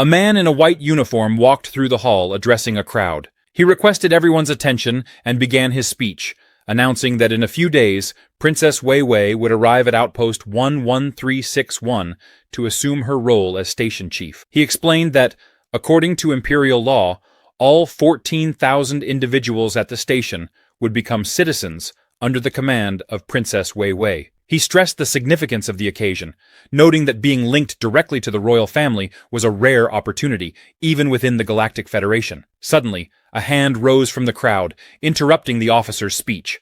A man in a white uniform walked through the hall, addressing a crowd. He requested everyone's attention and began his speech, announcing that in a few days, Princess Wei Wei would arrive at Outpost 11361 to assume her role as station chief. He explained that, according to imperial law, all 14,000 individuals at the station would become citizens under the command of Princess Wei Wei. He stressed the significance of the occasion, noting that being linked directly to the royal family was a rare opportunity, even within the Galactic Federation. Suddenly, a hand rose from the crowd, interrupting the officer's speech.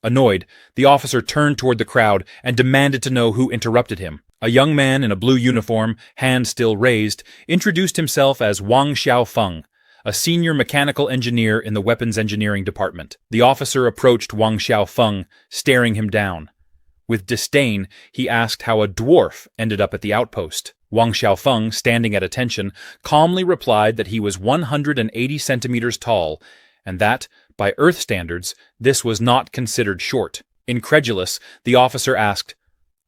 Annoyed, the officer turned toward the crowd and demanded to know who interrupted him. A young man in a blue uniform, hand still raised, introduced himself as Wang Xiaofeng, a senior mechanical engineer in the weapons engineering department. The officer approached Wang Xiaofeng, staring him down. With disdain, he asked how a dwarf ended up at the outpost. Wang Xiaofeng, standing at attention, calmly replied that he was 180 centimeters tall, and that, by Earth standards, this was not considered short. Incredulous, the officer asked,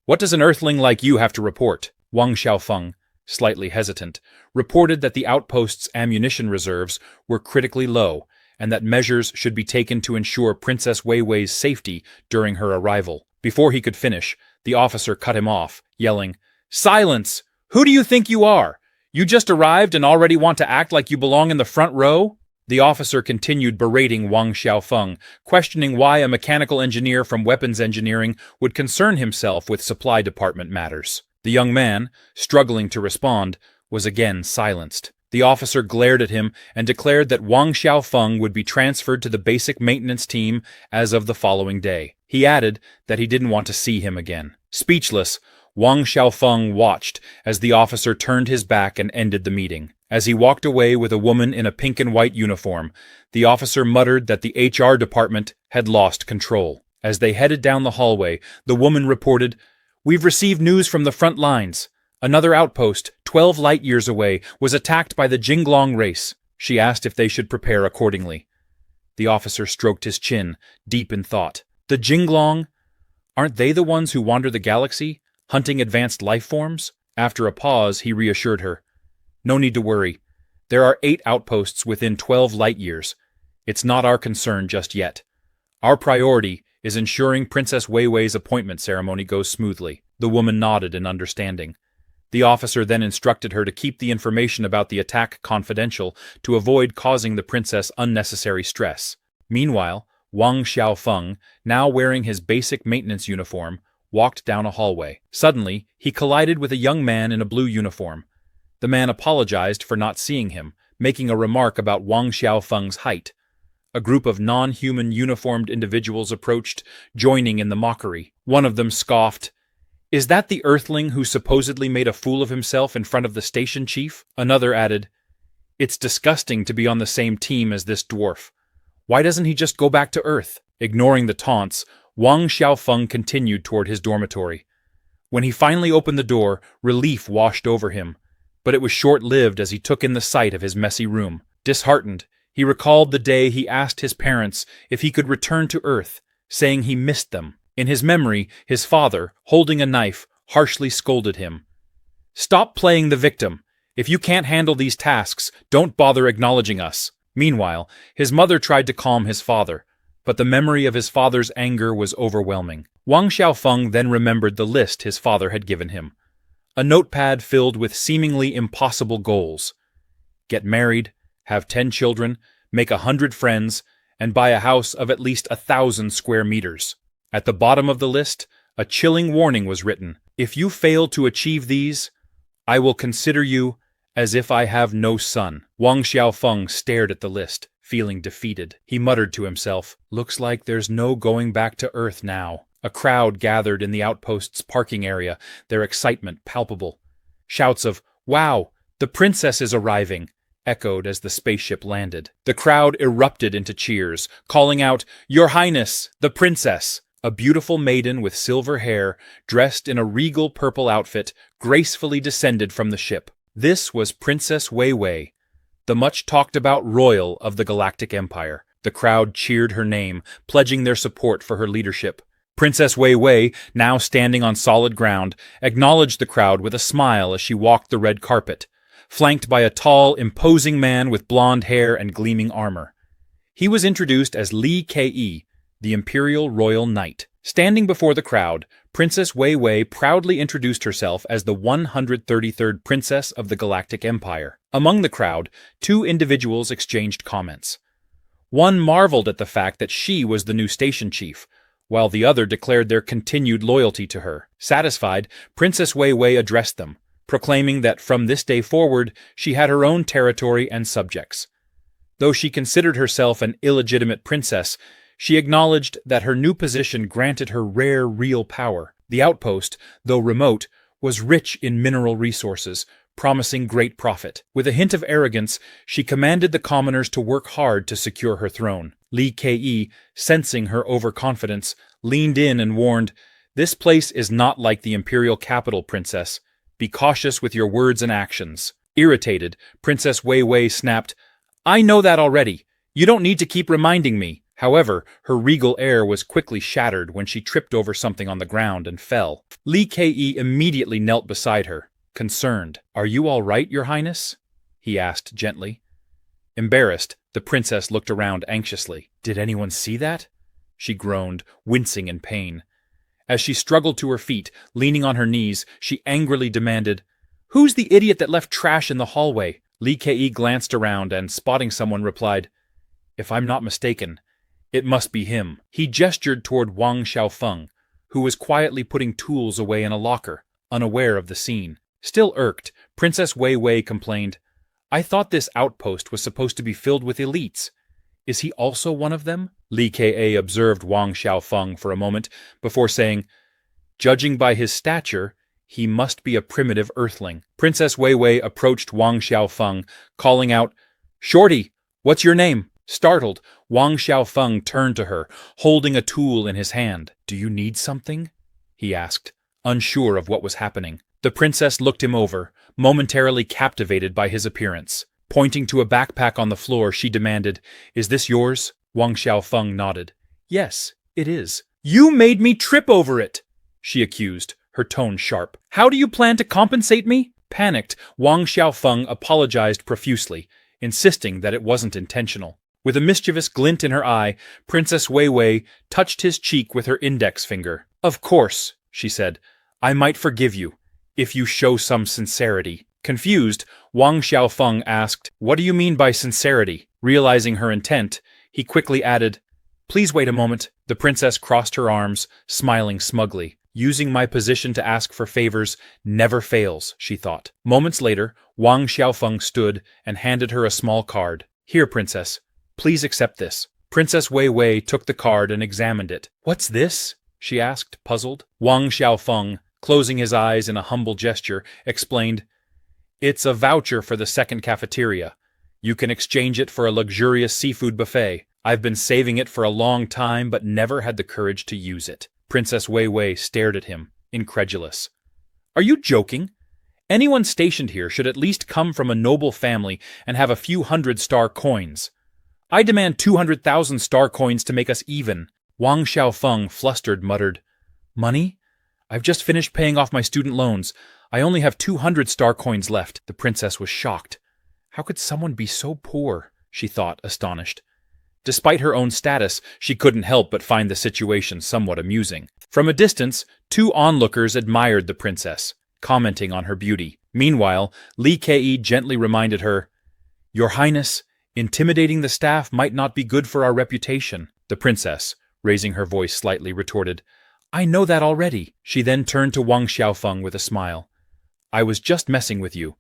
"What does an Earthling like you have to report?" Wang Xiaofeng, slightly hesitant, reported that the outpost's ammunition reserves were critically low, and that measures should be taken to ensure Princess Wei Wei's safety during her arrival. Before he could finish, the officer cut him off, yelling, "Silence! Who do you think you are? You just arrived and already want to act like you belong in the front row?" The officer continued berating Wang Xiaofeng, questioning why a mechanical engineer from weapons engineering would concern himself with supply department matters. The young man, struggling to respond, was again silenced. The officer glared at him and declared that Wang Xiaofeng would be transferred to the basic maintenance team as of the following day. He added that he didn't want to see him again. Speechless, Wang Xiaofeng watched as the officer turned his back and ended the meeting. As he walked away with a woman in a pink and white uniform, the officer muttered that the HR department had lost control. As they headed down the hallway, the woman reported, "We've received news from the front lines. Another outpost, 12 light-years away, was attacked by the Jinglong race." She asked if they should prepare accordingly. The officer stroked his chin, deep in thought. "The Jinglong? Aren't they the ones who wander the galaxy, hunting advanced life forms?" After a pause, he reassured her. "No need to worry. There are 8 outposts within 12 light-years. It's not our concern just yet. Our priority is ensuring Princess Wei Wei's appointment ceremony goes smoothly." The woman nodded in understanding. The officer then instructed her to keep the information about the attack confidential to avoid causing the princess unnecessary stress. Meanwhile, Wang Xiaofeng, now wearing his basic maintenance uniform, walked down a hallway. Suddenly, he collided with a young man in a blue uniform. The man apologized for not seeing him, making a remark about Wang Xiaofeng's height. A group of non-human uniformed individuals approached, joining in the mockery. One of them scoffed, "Is that the Earthling who supposedly made a fool of himself in front of the station chief?" Another added, "It's disgusting to be on the same team as this dwarf. Why doesn't he just go back to Earth?" Ignoring the taunts, Wang Xiaofeng continued toward his dormitory. When he finally opened the door, relief washed over him, but it was short-lived as he took in the sight of his messy room. Disheartened, he recalled the day he asked his parents if he could return to Earth, saying he missed them. In his memory, his father, holding a knife, harshly scolded him. "Stop playing the victim. If you can't handle these tasks, don't bother acknowledging us." Meanwhile, his mother tried to calm his father, but the memory of his father's anger was overwhelming. Wang Xiaofeng then remembered the list his father had given him. A notepad filled with seemingly impossible goals. Get married, have 10 children, make 100 friends, and buy a house of at least 1,000 square meters. At the bottom of the list, a chilling warning was written. "If you fail to achieve these, I will consider you as if I have no son." Wang Xiaofeng stared at the list, feeling defeated. He muttered to himself, "Looks like there's no going back to Earth now." A crowd gathered in the outpost's parking area, their excitement palpable. Shouts of, "Wow, the princess is arriving!" echoed as the spaceship landed. The crowd erupted into cheers, calling out, "Your Highness, the princess!" A beautiful maiden with silver hair, dressed in a regal purple outfit, gracefully descended from the ship. This was Princess Wei Wei, the much-talked-about royal of the Galactic Empire. The crowd cheered her name, pledging their support for her leadership. Princess Wei Wei, now standing on solid ground, acknowledged the crowd with a smile as she walked the red carpet. flanked by a tall, imposing man with blonde hair and gleaming armor. He was introduced as Li Ke, the Imperial Royal Knight. Standing before the crowd, Princess Wei Wei proudly introduced herself as the 133rd Princess of the Galactic Empire. Among the crowd, two individuals exchanged comments. One marveled at the fact that she was the new station chief, while the other declared their continued loyalty to her. Satisfied, Princess Wei Wei addressed them, proclaiming that from this day forward she had her own territory and subjects. Though she considered herself an illegitimate princess, she acknowledged that her new position granted her rare real power. The outpost, though remote, was rich in mineral resources, promising great profit. With a hint of arrogance, she commanded the commoners to work hard to secure her throne. Li Ke, sensing her overconfidence, leaned in and warned, "This place is not like the imperial capital, princess. Be cautious with your words and actions." Irritated, Princess Wei Wei snapped, "I know that already. You don't need to keep reminding me." However, her regal air was quickly shattered when she tripped over something on the ground and fell. Li Ke immediately knelt beside her, concerned. "Are you all right, Your Highness?" he asked gently. Embarrassed, the princess looked around anxiously. "Did anyone see that?" she groaned, wincing in pain. As she struggled to her feet, leaning on her knees, she angrily demanded, "Who's the idiot that left trash in the hallway?" Li Ke glanced around and, spotting someone, replied, "If I'm not mistaken, it must be him." He gestured toward Wang Xiaofeng, who was quietly putting tools away in a locker, unaware of the scene. Still irked, Princess Wei Wei complained, "I thought this outpost was supposed to be filled with elites. Is he also one of them?" Li Ke observed Wang Xiaofeng for a moment before saying, "Judging by his stature, he must be a primitive earthling." Princess Wei Wei approached Wang Xiaofeng, calling out, "Shorty, what's your name?" Startled, Wang Xiaofeng turned to her, holding a tool in his hand. "Do you need something?" he asked, unsure of what was happening. The princess looked him over, momentarily captivated by his appearance. Pointing to a backpack on the floor, she demanded, "Is this yours?" Wang Xiaofeng nodded. "Yes, it is." "You made me trip over it!" she accused, her tone sharp. "How do you plan to compensate me?" Panicked, Wang Xiaofeng apologized profusely, insisting that it wasn't intentional. With a mischievous glint in her eye, Princess Wei Wei touched his cheek with her index finger. "Of course," she said, "I might forgive you, if you show some sincerity." Confused, Wang Xiaofeng asked, "What do you mean by sincerity?" Realizing her intent, he quickly added, "Please wait a moment." The princess crossed her arms, smiling smugly. "Using my position to ask for favors never fails," she thought. Moments later, Wang Xiaofeng stood and handed her a small card. "Here, princess. Please accept this." Princess Wei Wei took the card and examined it. "What's this?" she asked, puzzled. Wang Xiaofeng, closing his eyes in a humble gesture, explained, "It's a voucher for the second cafeteria. You can exchange it for a luxurious seafood buffet. I've been saving it for a long time, but never had the courage to use it." Princess Wei Wei stared at him, incredulous. "Are you joking? Anyone stationed here should at least come from a noble family and have a few hundred star coins. I demand 200,000 star coins to make us even." Wang Xiaofeng, flustered, muttered, "Money? I've just finished paying off my student loans. I only have 200 star coins left." The princess was shocked. How could someone be so poor? She thought, astonished. Despite her own status, she couldn't help but find the situation somewhat amusing. From a distance, two onlookers admired the princess, commenting on her beauty. Meanwhile, Li Ke gently reminded her, "Your Highness, intimidating the staff might not be good for our reputation." The princess, raising her voice slightly, retorted, "I know that already." She then turned to Wang Xiaofeng with a smile. "I was just messing with you.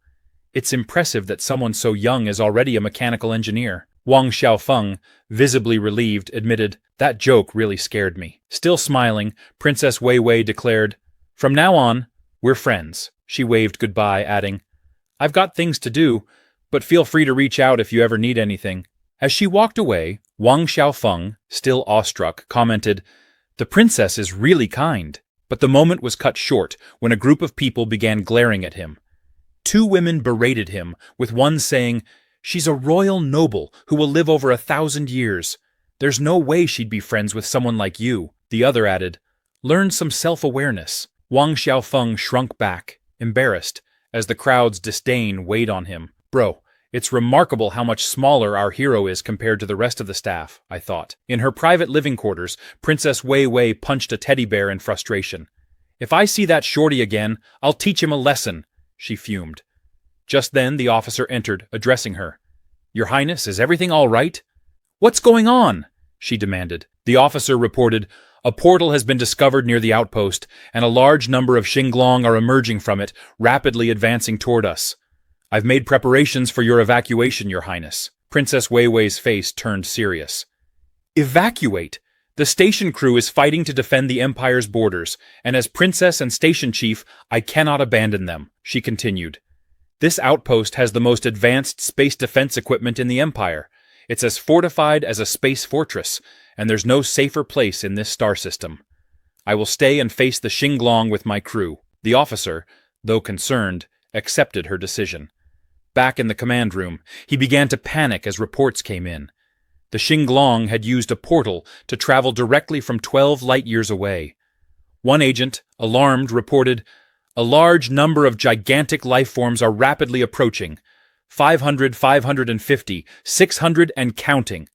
It's impressive that someone so young is already a mechanical engineer." Wang Xiaofeng, visibly relieved, admitted, "That joke really scared me." Still smiling, Princess Wei Wei declared, "From now on, we're friends." She waved goodbye, adding, "I've got things to do, but feel free to reach out if you ever need anything." As she walked away, Wang Xiaofeng, still awestruck, commented, "The princess is really kind." But the moment was cut short when a group of people began glaring at him. Two women berated him, with one saying, "She's a royal noble who will live over 1,000 years. There's no way she'd be friends with someone like you." The other added, "Learn some self-awareness." Wang Xiaofeng shrunk back, embarrassed, as the crowd's disdain weighed on him. Bro, it's remarkable how much smaller our hero is compared to the rest of the staff, I thought. In her private living quarters, Princess Wei Wei punched a teddy bear in frustration. If I see that shorty again, I'll teach him a lesson, she fumed. Just then the officer entered, addressing her. Your Highness, is everything all right? What's going on? She demanded. The officer reported, a portal has been discovered near the outpost, and a large number of Xinglong are emerging from it, rapidly advancing toward us. I've made preparations for your evacuation, Your Highness. Princess Wei Wei's face turned serious. Evacuate? The station crew is fighting to defend the Empire's borders, and as Princess and Station Chief, I cannot abandon them, she continued. This outpost has the most advanced space defense equipment in the Empire. It's as fortified as a space fortress, and there's no safer place in this star system. I will stay and face the Xinglong with my crew. The officer, though concerned, accepted her decision. Back in the command room, he began to panic as reports came in. The Xinglong had used a portal to travel directly from 12 light-years away. One agent, alarmed, reported, a large number of gigantic life forms are rapidly approaching. 500, 550, 600 and counting.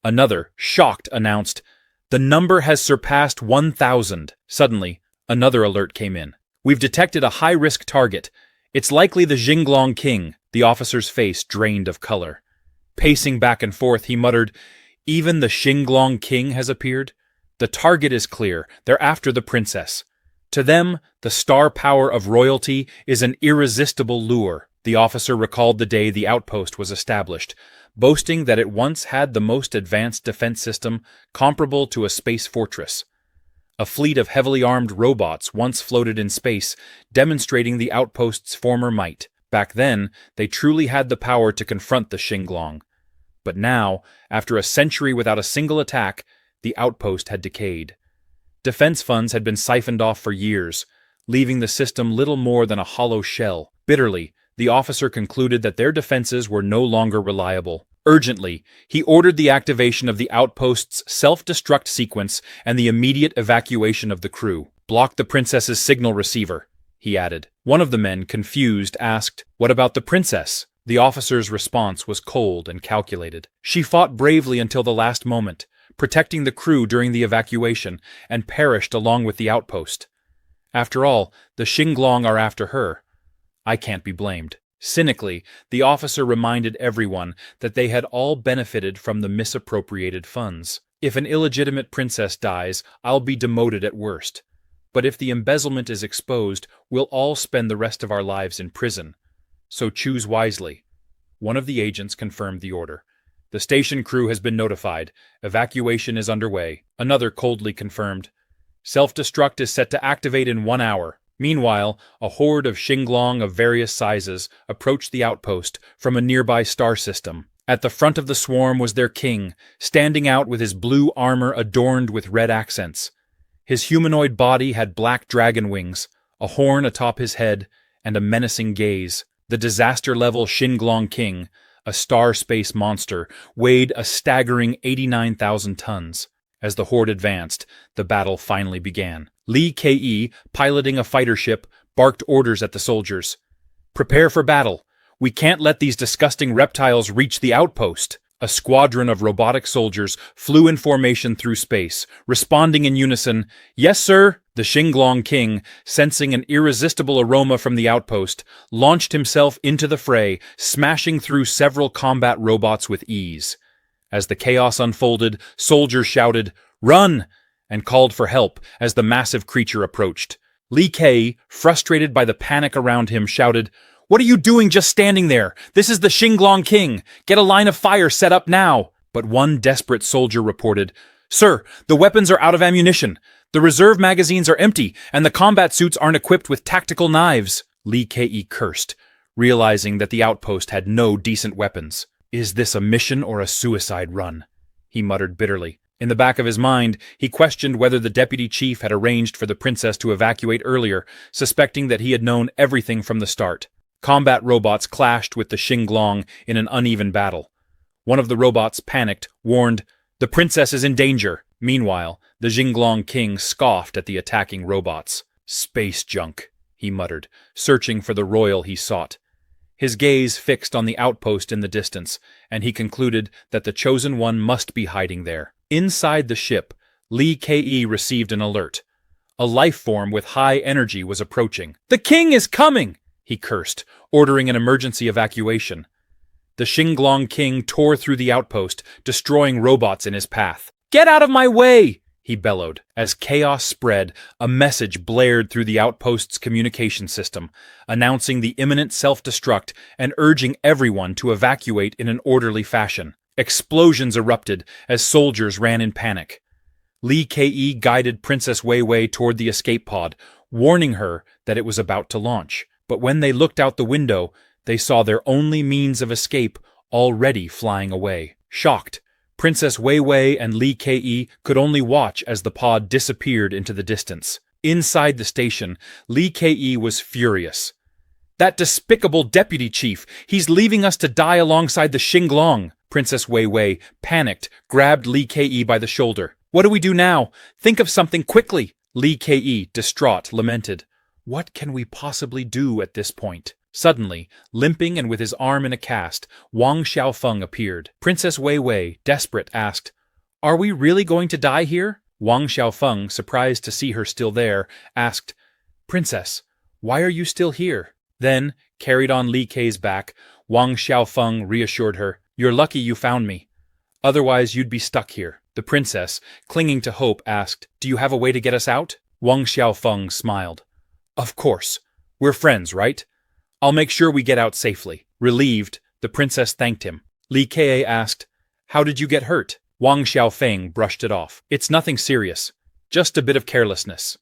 Another, shocked, announced, the number has surpassed 1,000. Suddenly, another alert came in. We've detected a high-risk target. It's likely the Xinglong King. The officer's face drained of color. Pacing back and forth, he muttered, even the Xinglong King has appeared? The target is clear. They're after the princess. To them, the star power of royalty is an irresistible lure. The officer recalled the day the outpost was established, boasting that it once had the most advanced defense system comparable to a space fortress. A fleet of heavily armed robots once floated in space, demonstrating the outpost's former might. Back then, they truly had the power to confront the Xinglong. But now, after a century without a single attack, the outpost had decayed. Defense funds had been siphoned off for years, leaving the system little more than a hollow shell. Bitterly, the officer concluded that their defenses were no longer reliable. Urgently, he ordered the activation of the outpost's self-destruct sequence and the immediate evacuation of the crew. Block the princess's signal receiver, he added. One of the men, confused, asked, what about the princess? The officer's response was cold and calculated. She fought bravely until the last moment, protecting the crew during the evacuation, and perished along with the outpost. After all, the Xinglong are after her. I can't be blamed. Cynically, the officer reminded everyone that they had all benefited from the misappropriated funds. If an illegitimate princess dies, I'll be demoted at worst. But if the embezzlement is exposed, we'll all spend the rest of our lives in prison. So choose wisely. One of the agents confirmed the order. The station crew has been notified. Evacuation is underway. Another coldly confirmed. Self-destruct is set to activate in 1 hour. Meanwhile, a horde of Xinglong of various sizes approached the outpost from a nearby star system. At the front of the swarm was their king, standing out with his blue armor adorned with red accents. His humanoid body had black dragon wings, a horn atop his head, and a menacing gaze. The disaster-level Xinglong King, a star space monster, weighed a staggering 89,000 tons. As the horde advanced, the battle finally began. Li Ke, piloting a fighter ship, barked orders at the soldiers. Prepare for battle. We can't let these disgusting reptiles reach the outpost. A squadron of robotic soldiers flew in formation through space, responding in unison, Yes, sir! The Xinglong King, sensing an irresistible aroma from the outpost, launched himself into the fray, smashing through several combat robots with ease. As the chaos unfolded, soldiers shouted, Run! And called for help as the massive creature approached. Li Ke, frustrated by the panic around him, shouted, What are you doing just standing there? This is the Xinglong King. Get a line of fire set up now. But one desperate soldier reported, Sir, the weapons are out of ammunition. The reserve magazines are empty, and the combat suits aren't equipped with tactical knives. Li Ke cursed, realizing that the outpost had no decent weapons. Is this a mission or a suicide run? He muttered bitterly. In the back of his mind, he questioned whether the deputy chief had arranged for the princess to evacuate earlier, suspecting that he had known everything from the start. Combat robots clashed with the Xinglong in an uneven battle. One of the robots, panicked, warned, The princess is in danger. Meanwhile, the Xinglong King scoffed at the attacking robots. Space junk, he muttered, searching for the royal he sought. His gaze fixed on the outpost in the distance, and he concluded that the chosen one must be hiding there. Inside the ship, Lee Ke received an alert. A life form with high energy was approaching. "The king is coming!" he cursed, ordering an emergency evacuation. The Xinglong king tore through the outpost, destroying robots in his path. "Get out of my way!" he bellowed. As chaos spread, a message blared through the outpost's communication system, announcing the imminent self-destruct and urging everyone to evacuate in an orderly fashion. Explosions erupted as soldiers ran in panic. Lee Ke guided Princess Wei Wei toward the escape pod, warning her that it was about to launch. But when they looked out the window, they saw their only means of escape already flying away. Shocked, Princess Wei Wei and Lee Ke could only watch as the pod disappeared into the distance. Inside the station, Lee Ke was furious. "That despicable deputy chief! He's leaving us to die alongside the Xinglong!" Princess Wei Wei, panicked, grabbed Lee Ke by the shoulder. "What do we do now? Think of something quickly!" Lee Ke, distraught, lamented. "What can we possibly do at this point?" Suddenly, limping and with his arm in a cast, Wang Xiaofeng appeared. Princess Wei Wei, desperate, asked, "Are we really going to die here?" Wang Xiaofeng, surprised to see her still there, asked, "Princess, why are you still here?" Then, carried on Li Ke's back, Wang Xiaofeng reassured her, "You're lucky you found me. Otherwise you'd be stuck here." The princess, clinging to hope, asked, "Do you have a way to get us out?" Wang Xiaofeng smiled. "Of course. We're friends, right? I'll make sure we get out safely." Relieved, the princess thanked him. Li Ke asked, "How did you get hurt?" Wang Xiaofeng brushed it off. "It's nothing serious. Just a bit of carelessness."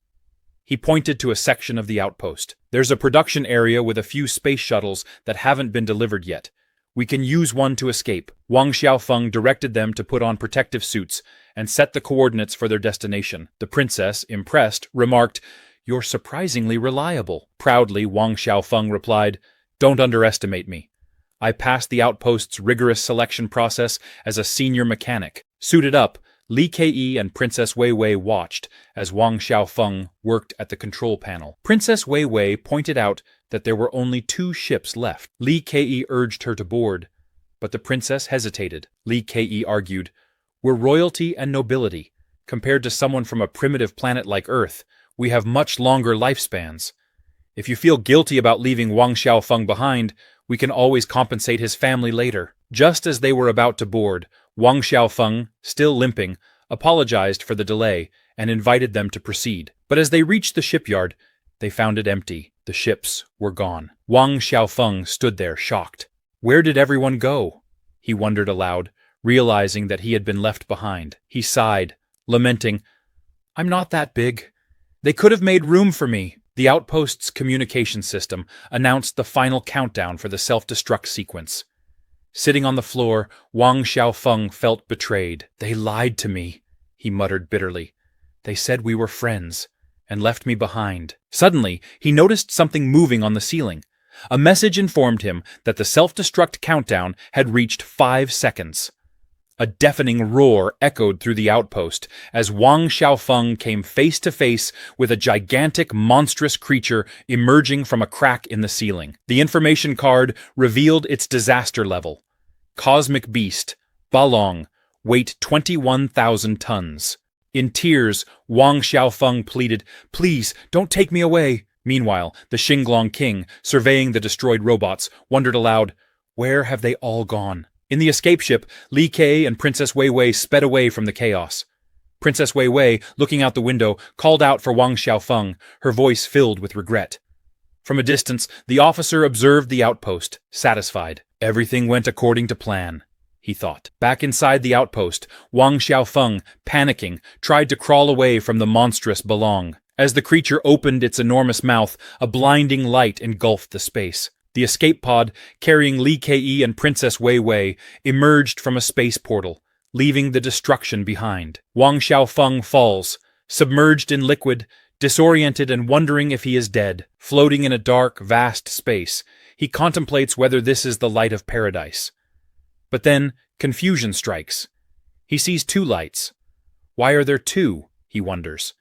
He pointed to a section of the outpost. "There's a production area with a few space shuttles that haven't been delivered yet. We can use one to escape." Wang Xiaofeng directed them to put on protective suits and set the coordinates for their destination. The princess, impressed, remarked, "You're surprisingly reliable." Proudly, Wang Xiaofeng replied, "Don't underestimate me. I passed the outpost's rigorous selection process as a senior mechanic." Suited up, Li Ke and Princess Wei Wei watched as Wang Xiaofeng worked at the control panel. Princess Wei Wei pointed out that there were only 2 ships left. Li Ke urged her to board, but the princess hesitated. Li Ke argued, "We're royalty and nobility. Compared to someone from a primitive planet like Earth, we have much longer lifespans. If you feel guilty about leaving Wang Xiaofeng behind, we can always compensate his family later." Just as they were about to board, Wang Xiaofeng, still limping, apologized for the delay and invited them to proceed. But as they reached the shipyard, they found it empty. The ships were gone. Wang Xiaofeng stood there, shocked. Where did everyone go? He wondered aloud, realizing that he had been left behind. He sighed, lamenting, "I'm not that big. They could have made room for me." The outpost's communication system announced the final countdown for the self-destruct sequence. Sitting on the floor, Wang Xiaofeng felt betrayed. "They lied to me," he muttered bitterly. "They said we were friends, and left me behind." Suddenly, he noticed something moving on the ceiling. A message informed him that the self-destruct countdown had reached 5 seconds. A deafening roar echoed through the outpost as Wang Xiaofeng came face to face with a gigantic, monstrous creature emerging from a crack in the ceiling. The information card revealed its disaster level. Cosmic beast, Balong, weight 21,000 tons. In tears, Wang Xiaofeng pleaded, "Please, don't take me away." Meanwhile, the Xinglong king, surveying the destroyed robots, wondered aloud, "Where have they all gone?" In the escape ship, Li Ke and Princess Wei Wei sped away from the chaos. Princess Wei Wei, looking out the window, called out for Wang Xiaofeng, her voice filled with regret. From a distance, the officer observed the outpost, satisfied. Everything went according to plan, he thought. Back inside the outpost, Wang Xiaofeng, panicking, tried to crawl away from the monstrous Balong. As the creature opened its enormous mouth, a blinding light engulfed the space. The escape pod, carrying Li Ke and Princess Wei Wei, emerged from a space portal, leaving the destruction behind. Wang Xiaofeng falls, submerged in liquid, disoriented and wondering if he is dead. Floating in a dark, vast space, he contemplates whether this is the light of paradise. But then, confusion strikes. He sees 2 lights. Why are there 2? He wonders.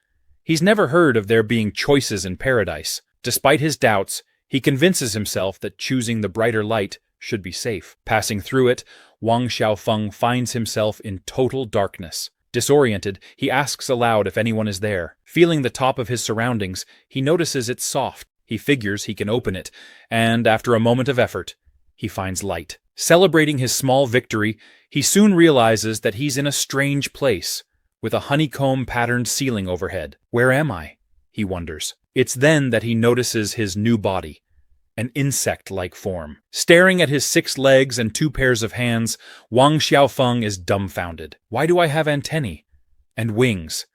He's never heard of there being choices in paradise. Despite his doubts, he convinces himself that choosing the brighter light should be safe. Passing through it, Wang Xiaofeng finds himself in total darkness. Disoriented, he asks aloud if anyone is there. Feeling the top of his surroundings, he notices it's soft. He figures he can open it, and after a moment of effort, he finds light. Celebrating his small victory, he soon realizes that he's in a strange place, with a honeycomb-patterned ceiling overhead. Where am I? He wonders. It's then that he notices his new body, an insect-like form. Staring at his 6 legs and 2 pairs of hands, Wang Xiaofeng is dumbfounded. Why do I have antennae? And wings?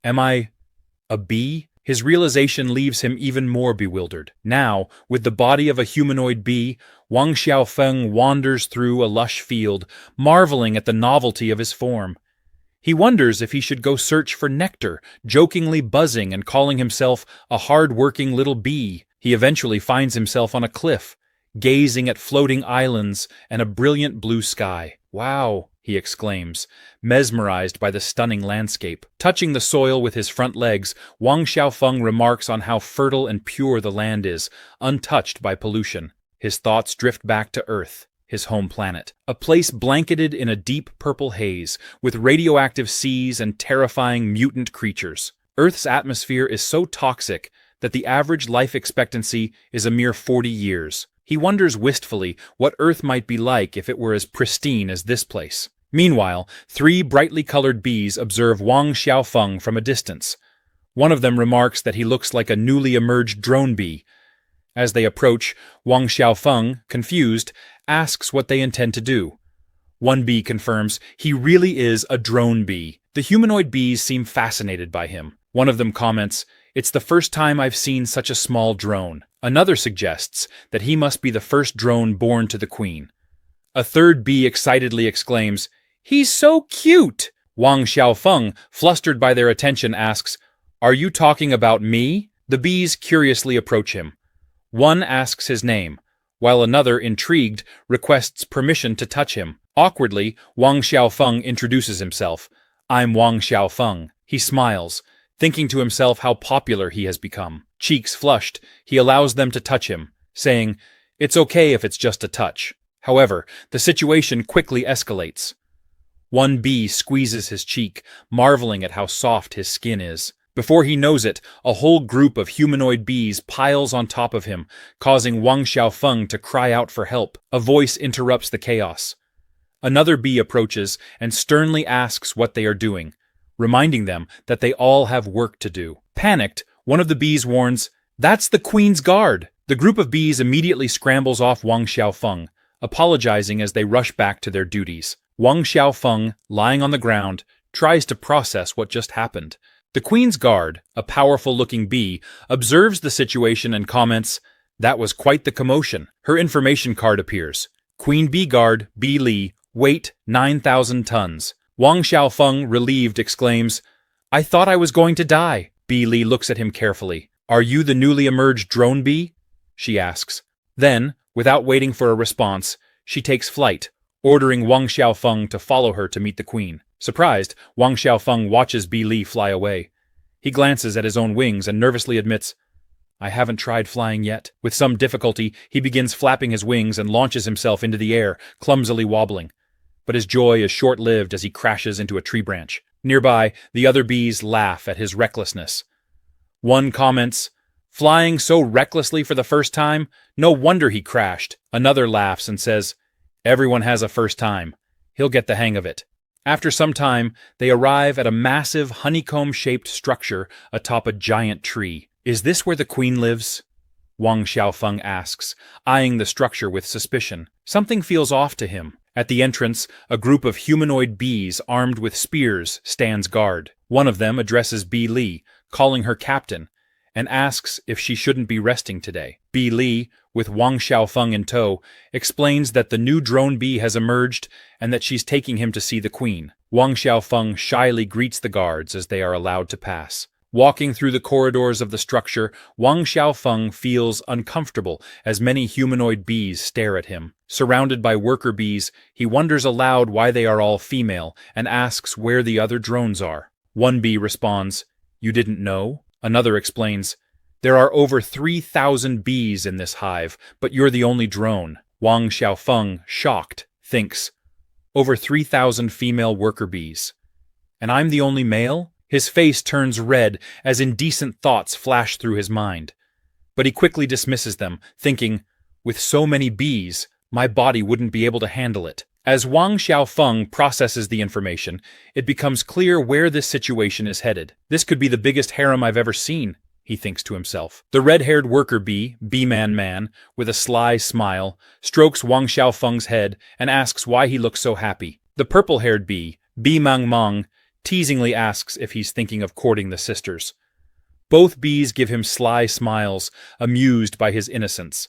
Am I a bee? His realization leaves him even more bewildered. Now, with the body of a humanoid bee, Wang Xiaofeng wanders through a lush field, marveling at the novelty of his form. He wonders if he should go search for nectar, jokingly buzzing and calling himself a hard-working little bee. He eventually finds himself on a cliff, gazing at floating islands and a brilliant blue sky. "Wow," he exclaims, mesmerized by the stunning landscape. Touching the soil with his front legs, Wang Xiaofeng remarks on how fertile and pure the land is, untouched by pollution. His thoughts drift back to Earth, his home planet, a place blanketed in a deep purple haze, with radioactive seas and terrifying mutant creatures. Earth's atmosphere is so toxic that the average life expectancy is a mere 40 years. He wonders wistfully what Earth might be like if it were as pristine as this place. Meanwhile, 3 brightly colored bees observe Wang Xiaofeng from a distance. One of them remarks that he looks like a newly emerged drone bee. As they approach, Wang Xiaofeng, confused, asks what they intend to do. One bee confirms he really is a drone bee. The humanoid bees seem fascinated by him. One of them comments, "It's the first time I've seen such a small drone." Another suggests that he must be the first drone born to the queen. A third bee excitedly exclaims, "He's so cute!" Wang Xiaofeng, flustered by their attention, asks, "Are you talking about me?" The bees curiously approach him. One asks his name, while another, intrigued, requests permission to touch him. Awkwardly, Wang Xiaofeng introduces himself. "I'm Wang Xiaofeng." He smiles, thinking to himself how popular he has become. Cheeks flushed, he allows them to touch him, saying, "It's okay if it's just a touch." However, the situation quickly escalates. One bee squeezes his cheek, marveling at how soft his skin is. Before he knows it, a whole group of humanoid bees piles on top of him, causing Wang Xiaofeng to cry out for help. A voice interrupts the chaos. Another bee approaches and sternly asks what they are doing, reminding them that they all have work to do. Panicked, one of the bees warns, "That's the Queen's Guard!" The group of bees immediately scrambles off Wang Xiaofeng, apologizing as they rush back to their duties. Wang Xiaofeng, lying on the ground, tries to process what just happened. The Queen's Guard, a powerful-looking bee, observes the situation and comments, "That was quite the commotion." Her information card appears. Queen Bee Guard, Bee Li, weight 9,000 tons. Wang Xiaofeng, relieved, exclaims, "I thought I was going to die." Bee Li looks at him carefully. "Are you the newly emerged drone bee?" she asks. Then, without waiting for a response, she takes flight, ordering Wang Xiaofeng to follow her to meet the queen. Surprised, Wang Xiaofeng watches Bee Li fly away. He glances at his own wings and nervously admits, "I haven't tried flying yet." With some difficulty, he begins flapping his wings and launches himself into the air, clumsily wobbling. But his joy is short-lived as he crashes into a tree branch. Nearby, the other bees laugh at his recklessness. One comments, "Flying so recklessly for the first time? No wonder he crashed." Another laughs and says, "Everyone has a first time. He'll get the hang of it." After some time, they arrive at a massive honeycomb-shaped structure atop a giant tree. "Is this where the queen lives?" Wang Xiaofeng asks, eyeing the structure with suspicion. Something feels off to him. At the entrance, a group of humanoid bees armed with spears stands guard. One of them addresses Bee Li, calling her captain, and asks if she shouldn't be resting today. Bee Li, with Wang Xiaofeng in tow, explains that the new drone bee has emerged and that she's taking him to see the queen. Wang Xiaofeng shyly greets the guards as they are allowed to pass. Walking through the corridors of the structure, Wang Xiaofeng feels uncomfortable as many humanoid bees stare at him. Surrounded by worker bees, he wonders aloud why they are all female and asks where the other drones are. One bee responds, "You didn't know?" Another explains, There are over 3,000 bees in this hive, but you're the only drone. Wang Xiaofeng, shocked, thinks, over 3,000 female worker bees. And I'm the only male? His face turns red as indecent thoughts flash through his mind. But he quickly dismisses them, thinking, with so many bees, my body wouldn't be able to handle it. As Wang Xiaofeng processes the information, it becomes clear where this situation is headed. This could be the biggest harem I've ever seen, he thinks to himself. The red-haired worker bee, Bee-Man, with a sly smile, strokes Wang Xiaofeng's head and asks why he looks so happy. The purple-haired bee, Bee-Mang, teasingly asks if he's thinking of courting the sisters. Both bees give him sly smiles, amused by his innocence.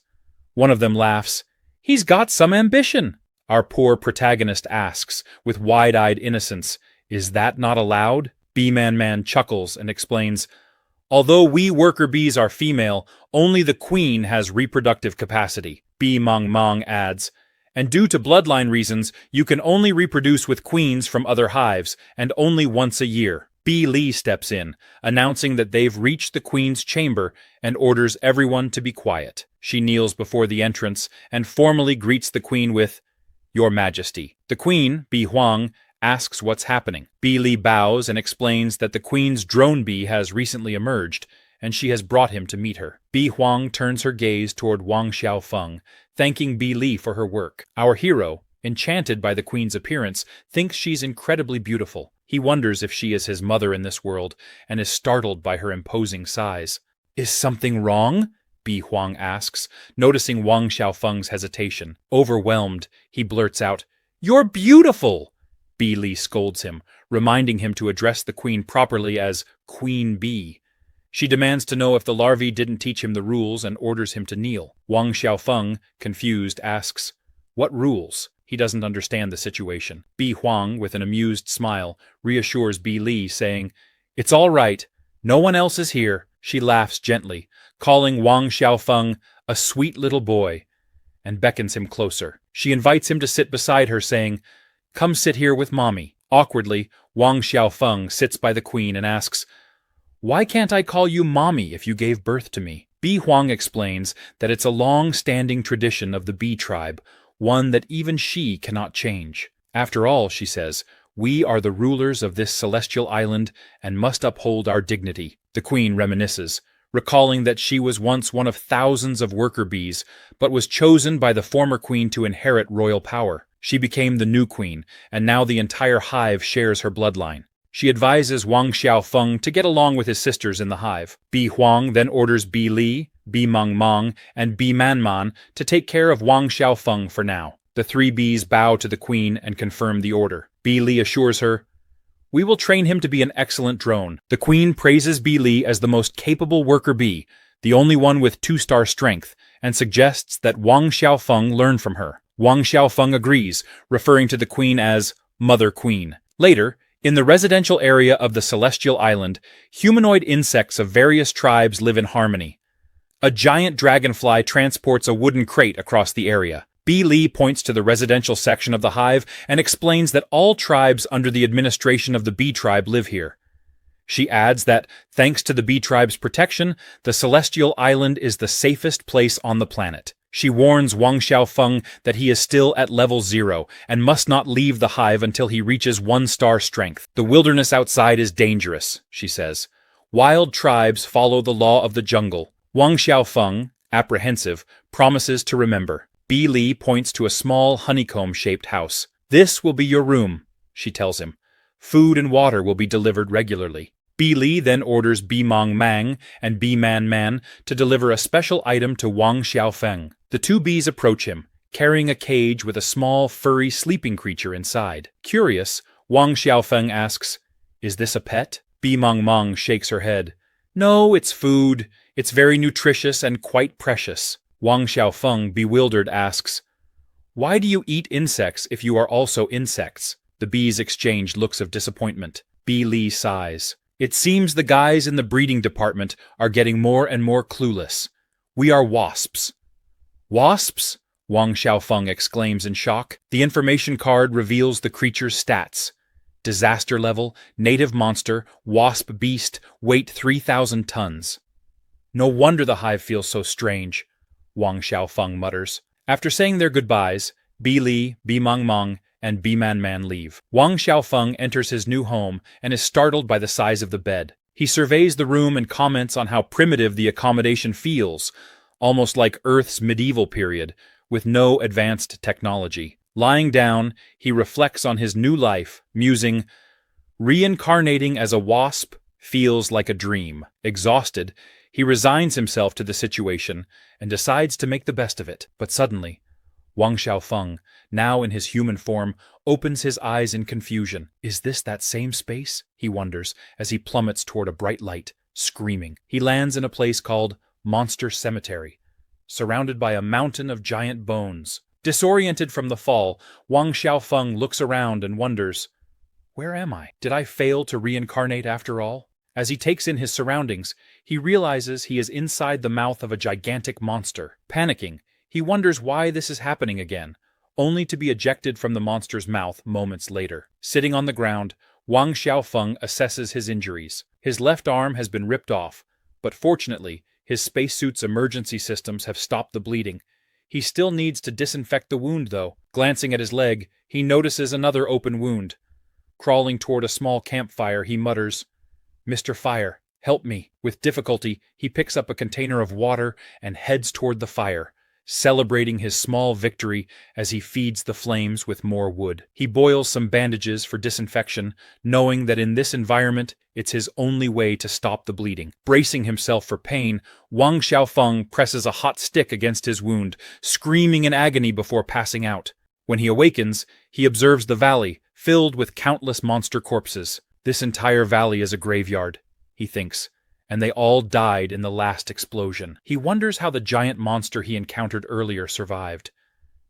One of them laughs. He's got some ambition. Our poor protagonist asks, with wide-eyed innocence, is that not allowed? Bee-Man chuckles and explains, although we worker bees are female, only the queen has reproductive capacity. Bee-Mang adds, and due to bloodline reasons, you can only reproduce with queens from other hives, and only once a year. Bee Li steps in, announcing that they've reached the queen's chamber and orders everyone to be quiet. She kneels before the entrance and formally greets the queen with, Your Majesty. The queen, Bi Huang, asks what's happening. Bi Li bows and explains that the queen's drone bee has recently emerged, and she has brought him to meet her. Bi Huang turns her gaze toward Wang Xiaofeng, thanking Bi Li for her work. Our hero, enchanted by the queen's appearance, thinks she's incredibly beautiful. He wonders if she is his mother in this world, and is startled by her imposing size. Is something wrong? Bi Huang asks, noticing Wang Xiaofeng's hesitation. Overwhelmed, he blurts out, You're beautiful! Bi Li scolds him, reminding him to address the queen properly as Queen Bee. She demands to know if the larvae didn't teach him the rules and orders him to kneel. Wang Xiaofeng, confused, asks, What rules? He doesn't understand the situation. Bi Huang, with an amused smile, reassures Bi Li, saying, It's all right. No one else is here. She laughs gently, calling Wang Xiaofeng a sweet little boy, and beckons him closer. She invites him to sit beside her, saying, Come sit here with Mommy. Awkwardly, Wang Xiaofeng sits by the queen and asks, Why can't I call you Mommy if you gave birth to me? Bi Huang explains that it's a long-standing tradition of the bee tribe, one that even she cannot change. After all, she says, we are the rulers of this celestial island and must uphold our dignity. The queen reminisces, recalling that she was once one of thousands of worker bees, but was chosen by the former queen to inherit royal power. She became the new queen, and now the entire hive shares her bloodline. She advises Wang Xiaofeng to get along with his sisters in the hive. Bi Huang then orders Bi Li, Bee-Mang, and Bee-Man to take care of Wang Xiaofeng for now. The three bees bow to the queen and confirm the order. Bi Li assures her, We will train him to be an excellent drone. The queen praises Bi Li as the most capable worker bee, the only one with 2-star strength, and suggests that Wang Xiaofeng learn from her. Wang Xiaofeng agrees, referring to the queen as Mother Queen. Later, in the residential area of the Celestial Island, humanoid insects of various tribes live in harmony. A giant dragonfly transports a wooden crate across the area. Bi Li points to the residential section of the hive and explains that all tribes under the administration of the bee tribe live here. She adds that, thanks to the bee tribe's protection, the Celestial Island is the safest place on the planet. She warns Wang Xiaofeng that he is still at level 0 and must not leave the hive until he reaches 1-star strength. The wilderness outside is dangerous, she says. Wild tribes follow the law of the jungle. Wang Xiaofeng, apprehensive, promises to remember. Bi Li points to a small honeycomb-shaped house. This will be your room, she tells him. Food and water will be delivered regularly. Bi Li then orders Bee-Mang and Bee-Man to deliver a special item to Wang Xiaofeng. The two bees approach him, carrying a cage with a small, furry sleeping creature inside. Curious, Wang Xiaofeng asks, Is this a pet? Bee-Mang shakes her head. No, it's food. It's very nutritious and quite precious. Wang Xiaofeng, bewildered, asks, Why do you eat insects if you are also insects? The bees exchange looks of disappointment. Bi Li sighs. It seems the guys in the breeding department are getting more and more clueless. We are wasps. Wasps? Wang Xiaofeng exclaims in shock. The information card reveals the creature's stats. Disaster level, native monster, wasp beast, weight 3,000 tons. No wonder the hive feels so strange, Wang Xiaofeng mutters. After saying their goodbyes, Bi Li, Bi Meng Meng, and Bi Man Man leave. Wang Xiaofeng enters his new home and is startled by the size of the bed. He surveys the room and comments on how primitive the accommodation feels, almost like Earth's medieval period, with no advanced technology. Lying down, he reflects on his new life, musing, "Reincarnating as a wasp feels like a dream." Exhausted, he resigns himself to the situation and decides to make the best of it. But suddenly, Wang Xiaofeng, now in his human form, opens his eyes in confusion. Is this that same space? He wonders as he plummets toward a bright light, screaming. He lands in a place called Monster Cemetery, surrounded by a mountain of giant bones. Disoriented from the fall, Wang Xiaofeng looks around and wonders, where am I? Did I fail to reincarnate after all? As he takes in his surroundings, he realizes he is inside the mouth of a gigantic monster. Panicking, he wonders why this is happening again, only to be ejected from the monster's mouth moments later. Sitting on the ground, Wang Xiaofeng assesses his injuries. His left arm has been ripped off, but fortunately, his spacesuit's emergency systems have stopped the bleeding. He still needs to disinfect the wound, though. Glancing at his leg, he notices another open wound. Crawling toward a small campfire, he mutters, "Mr. Fire, help me." With difficulty, he picks up a container of water and heads toward the fire, celebrating his small victory as he feeds the flames with more wood. He boils some bandages for disinfection, knowing that in this environment, it's his only way to stop the bleeding. Bracing himself for pain, Wang Xiaofeng presses a hot stick against his wound, screaming in agony before passing out. When he awakens, he observes the valley, filled with countless monster corpses. This entire valley is a graveyard, he thinks, and they all died in the last explosion. He wonders how the giant monster he encountered earlier survived.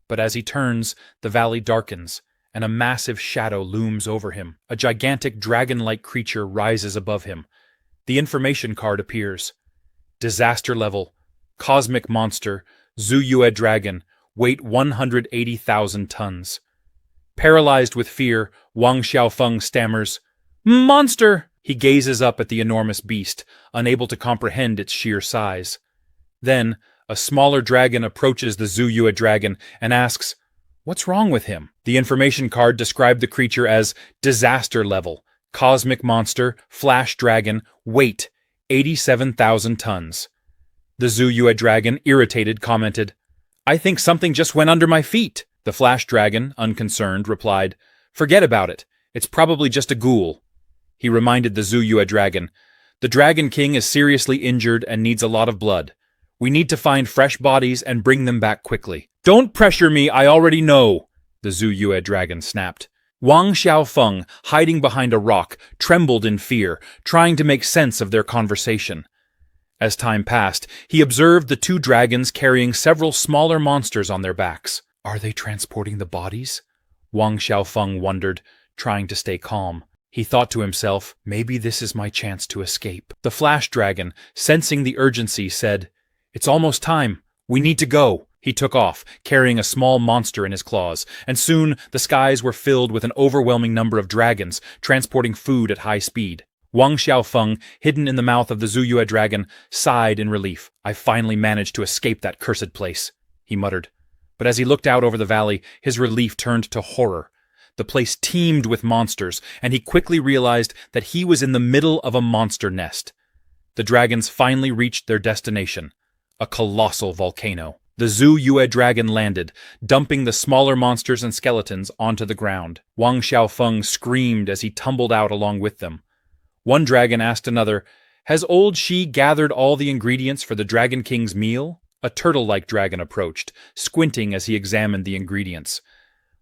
But as he turns, the valley darkens, and a massive shadow looms over him. A gigantic dragon-like creature rises above him. The information card appears. Disaster level. Cosmic monster. Zuyue dragon. Weight 180,000 tons. Paralyzed with fear, Wang Xiaofeng stammers, "Monster!" He gazes up at the enormous beast, unable to comprehend its sheer size. Then, a smaller dragon approaches the Zuyue dragon and asks, "What's wrong with him?" The information card described the creature as disaster level, cosmic monster, flash dragon, weight 87,000 tons. The Zuyue dragon, irritated, commented, "I think something just went under my feet." The flash dragon, unconcerned, replied, "Forget about it. It's probably just a ghoul." He reminded the Zuyue dragon, "The Dragon King is seriously injured and needs a lot of blood. We need to find fresh bodies and bring them back quickly." "Don't pressure me, I already know," the Zuyue dragon snapped. Wang Xiaofeng, hiding behind a rock, trembled in fear, trying to make sense of their conversation. As time passed, he observed the two dragons carrying several smaller monsters on their backs. Are they transporting the bodies? Wang Xiaofeng wondered, trying to stay calm. He thought to himself, maybe this is my chance to escape. The flash dragon, sensing the urgency, said, "It's almost time. We need to go." He took off, carrying a small monster in his claws, and soon the skies were filled with an overwhelming number of dragons, transporting food at high speed. Wang Xiaofeng, hidden in the mouth of the Zuyue dragon, sighed in relief. "I finally managed to escape that cursed place," he muttered. But as he looked out over the valley, his relief turned to horror. The place teemed with monsters, and he quickly realized that he was in the middle of a monster nest. The dragons finally reached their destination, a colossal volcano. The Zuyue dragon landed, dumping the smaller monsters and skeletons onto the ground. Wang Xiaofeng screamed as he tumbled out along with them. One dragon asked another, "Has old Shi gathered all the ingredients for the Dragon King's meal?" A turtle-like dragon approached, squinting as he examined the ingredients.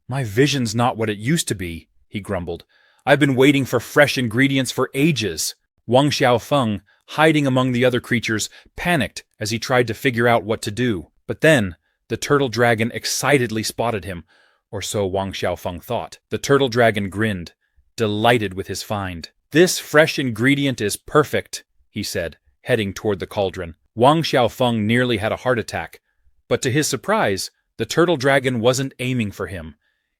"My vision's not what it used to be," he grumbled. "I've been waiting for fresh ingredients for ages." Wang Xiaofeng, hiding among the other creatures, panicked as he tried to figure out what to do. But then, the turtle dragon excitedly spotted him, or so Wang Xiaofeng thought. The turtle dragon grinned, delighted with his find. "This fresh ingredient is perfect," he said, heading toward the cauldron. Wang Xiaofeng nearly had a heart attack, but to his surprise, the turtle dragon wasn't aiming for him.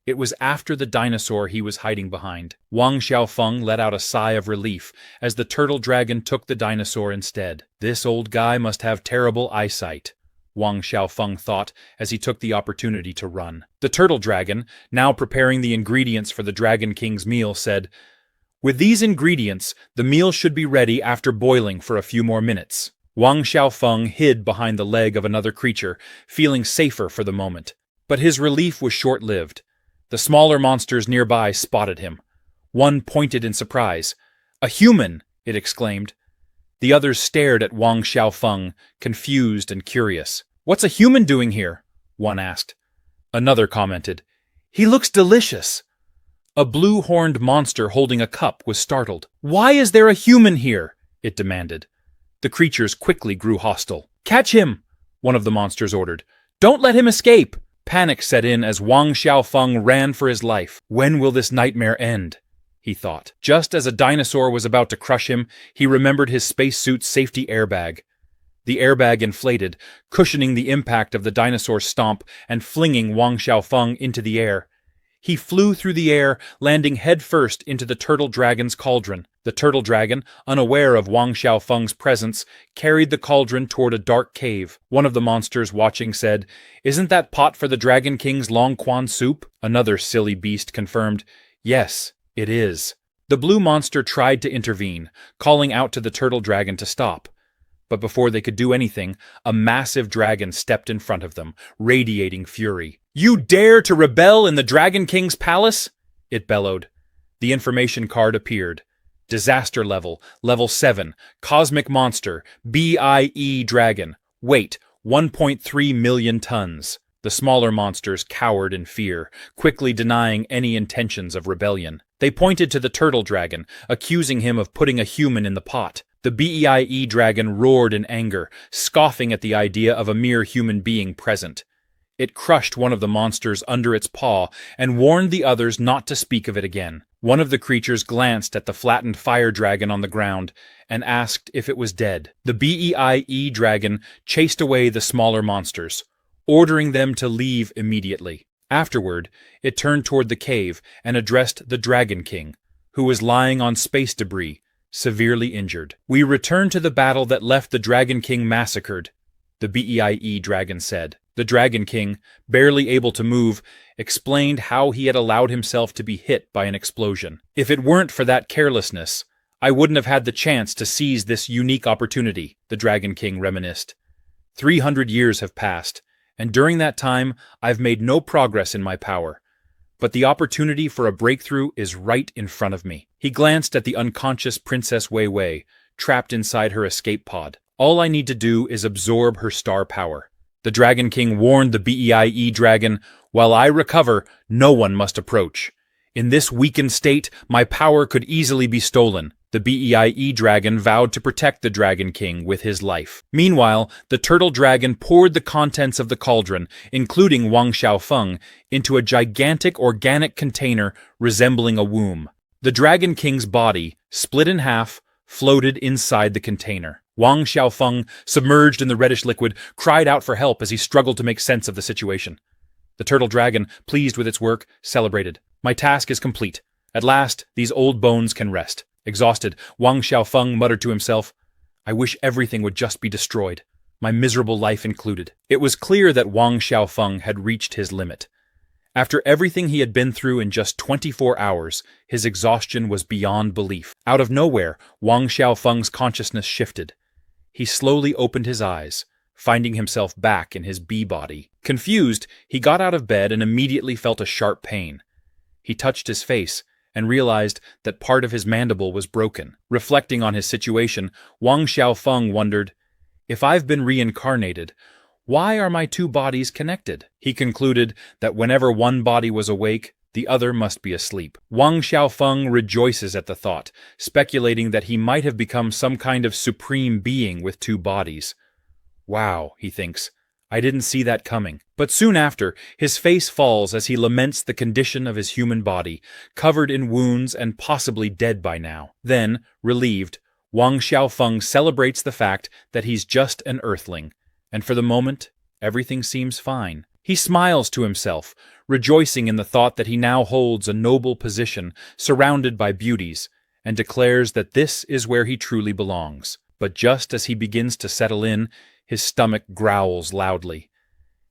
It was after the dinosaur he was hiding behind. Wang Xiaofeng let out a sigh of relief as the turtle dragon took the dinosaur instead. This old guy must have terrible eyesight, Wang Xiaofeng thought as he took the opportunity to run. The turtle dragon, now preparing the ingredients for the Dragon King's meal, said, "With these ingredients, the meal should be ready after boiling for a few more minutes." Wang Xiaofeng hid behind the leg of another creature, feeling safer for the moment. But his relief was short-lived. The smaller monsters nearby spotted him. One pointed in surprise. "A human!" it exclaimed. The others stared at Wang Xiaofeng, confused and curious. "What's a human doing here?" one asked. Another commented, "He looks delicious." A blue-horned monster holding a cup was startled. "Why is there a human here?" it demanded. The creatures quickly grew hostile. "Catch him!" one of the monsters ordered. "Don't let him escape!" Panic set in as Wang Xiaofeng ran for his life. When will this nightmare end? He thought. Just as a dinosaur was about to crush him, he remembered his spacesuit's safety airbag. The airbag inflated, cushioning the impact of the dinosaur's stomp and flinging Wang Xiaofeng into the air. He flew through the air, landing headfirst into the turtle dragon's cauldron. The turtle dragon, unaware of Wang Xiaofeng's presence, carried the cauldron toward a dark cave. One of the monsters watching said, "Isn't that pot for the Dragon King's long quan soup?" Another silly beast confirmed, "Yes, it is." The blue monster tried to intervene, calling out to the turtle dragon to stop. But before they could do anything, a massive dragon stepped in front of them, radiating fury. "You dare to rebel in the Dragon King's palace?" it bellowed. The information card appeared. Disaster level, level 7, Cosmic Monster, BIE Dragon. Weight, 1.3 million tons. The smaller monsters cowered in fear, quickly denying any intentions of rebellion. They pointed to the turtle dragon, accusing him of putting a human in the pot. The BEIE dragon roared in anger, scoffing at the idea of a mere human being present. It crushed one of the monsters under its paw and warned the others not to speak of it again. One of the creatures glanced at the flattened fire dragon on the ground and asked if it was dead. The BEIE dragon chased away the smaller monsters, ordering them to leave immediately. Afterward, it turned toward the cave and addressed the Dragon King, who was lying on space debris, severely injured. "We return to the battle that left the Dragon King massacred," the BEIE dragon said. The Dragon King, barely able to move, explained how he had allowed himself to be hit by an explosion. "If it weren't for that carelessness, I wouldn't have had the chance to seize this unique opportunity," the Dragon King reminisced. 300 years have passed, and during that time I've made no progress in my power. But the opportunity for a breakthrough is right in front of me. He glanced at the unconscious Princess Wei Wei, trapped inside her escape pod. All I need to do is absorb her star power. The Dragon King warned the BEIE dragon, "While I recover, no one must approach. In this weakened state, my power could easily be stolen." The BEIE dragon vowed to protect the Dragon King with his life. Meanwhile, the turtle dragon poured the contents of the cauldron, including Wang Xiaofeng, into a gigantic organic container resembling a womb. The Dragon King's body, split in half, floated inside the container. Wang Xiaofeng, submerged in the reddish liquid, cried out for help as he struggled to make sense of the situation. The turtle dragon, pleased with its work, celebrated. "My task is complete. At last, these old bones can rest." Exhausted, Wang Xiaofeng muttered to himself, "I wish everything would just be destroyed, my miserable life included." It was clear that Wang Xiaofeng had reached his limit. After everything he had been through in just 24 hours, his exhaustion was beyond belief. Out of nowhere, Wang Xiaofeng's consciousness shifted. He slowly opened his eyes, finding himself back in his bee body. Confused, he got out of bed and immediately felt a sharp pain. He touched his face and realized that part of his mandible was broken. Reflecting on his situation, Wang Xiaofeng wondered, "If I've been reincarnated, why are my two bodies connected?" He concluded that whenever one body was awake, the other must be asleep. Wang Xiaofeng rejoices at the thought, speculating that he might have become some kind of supreme being with two bodies. "Wow," he thinks, "I didn't see that coming." But soon after, his face falls as he laments the condition of his human body, covered in wounds and possibly dead by now. Then, relieved, Wang Xiaofeng celebrates the fact that he's just an earthling, and for the moment, everything seems fine. He smiles to himself, rejoicing in the thought that he now holds a noble position surrounded by beauties, and declares that this is where he truly belongs. But just as he begins to settle in, his stomach growls loudly.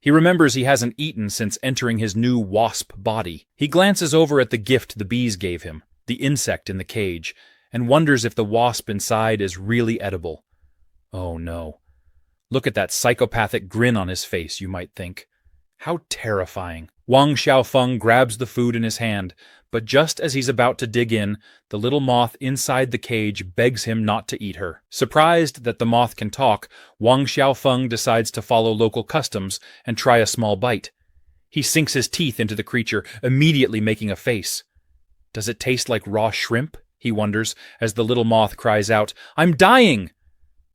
He remembers he hasn't eaten since entering his new wasp body. He glances over at the gift the bees gave him, the insect in the cage, and wonders if the wasp inside is really edible. Oh no. Look at that psychopathic grin on his face, you might think. How terrifying. Wang Xiaofeng grabs the food in his hand, but just as he's about to dig in, the little moth inside the cage begs him not to eat her. Surprised that the moth can talk, Wang Xiaofeng decides to follow local customs and try a small bite. He sinks his teeth into the creature, immediately making a face. Does it taste like raw shrimp? He wonders, as the little moth cries out, "I'm dying!"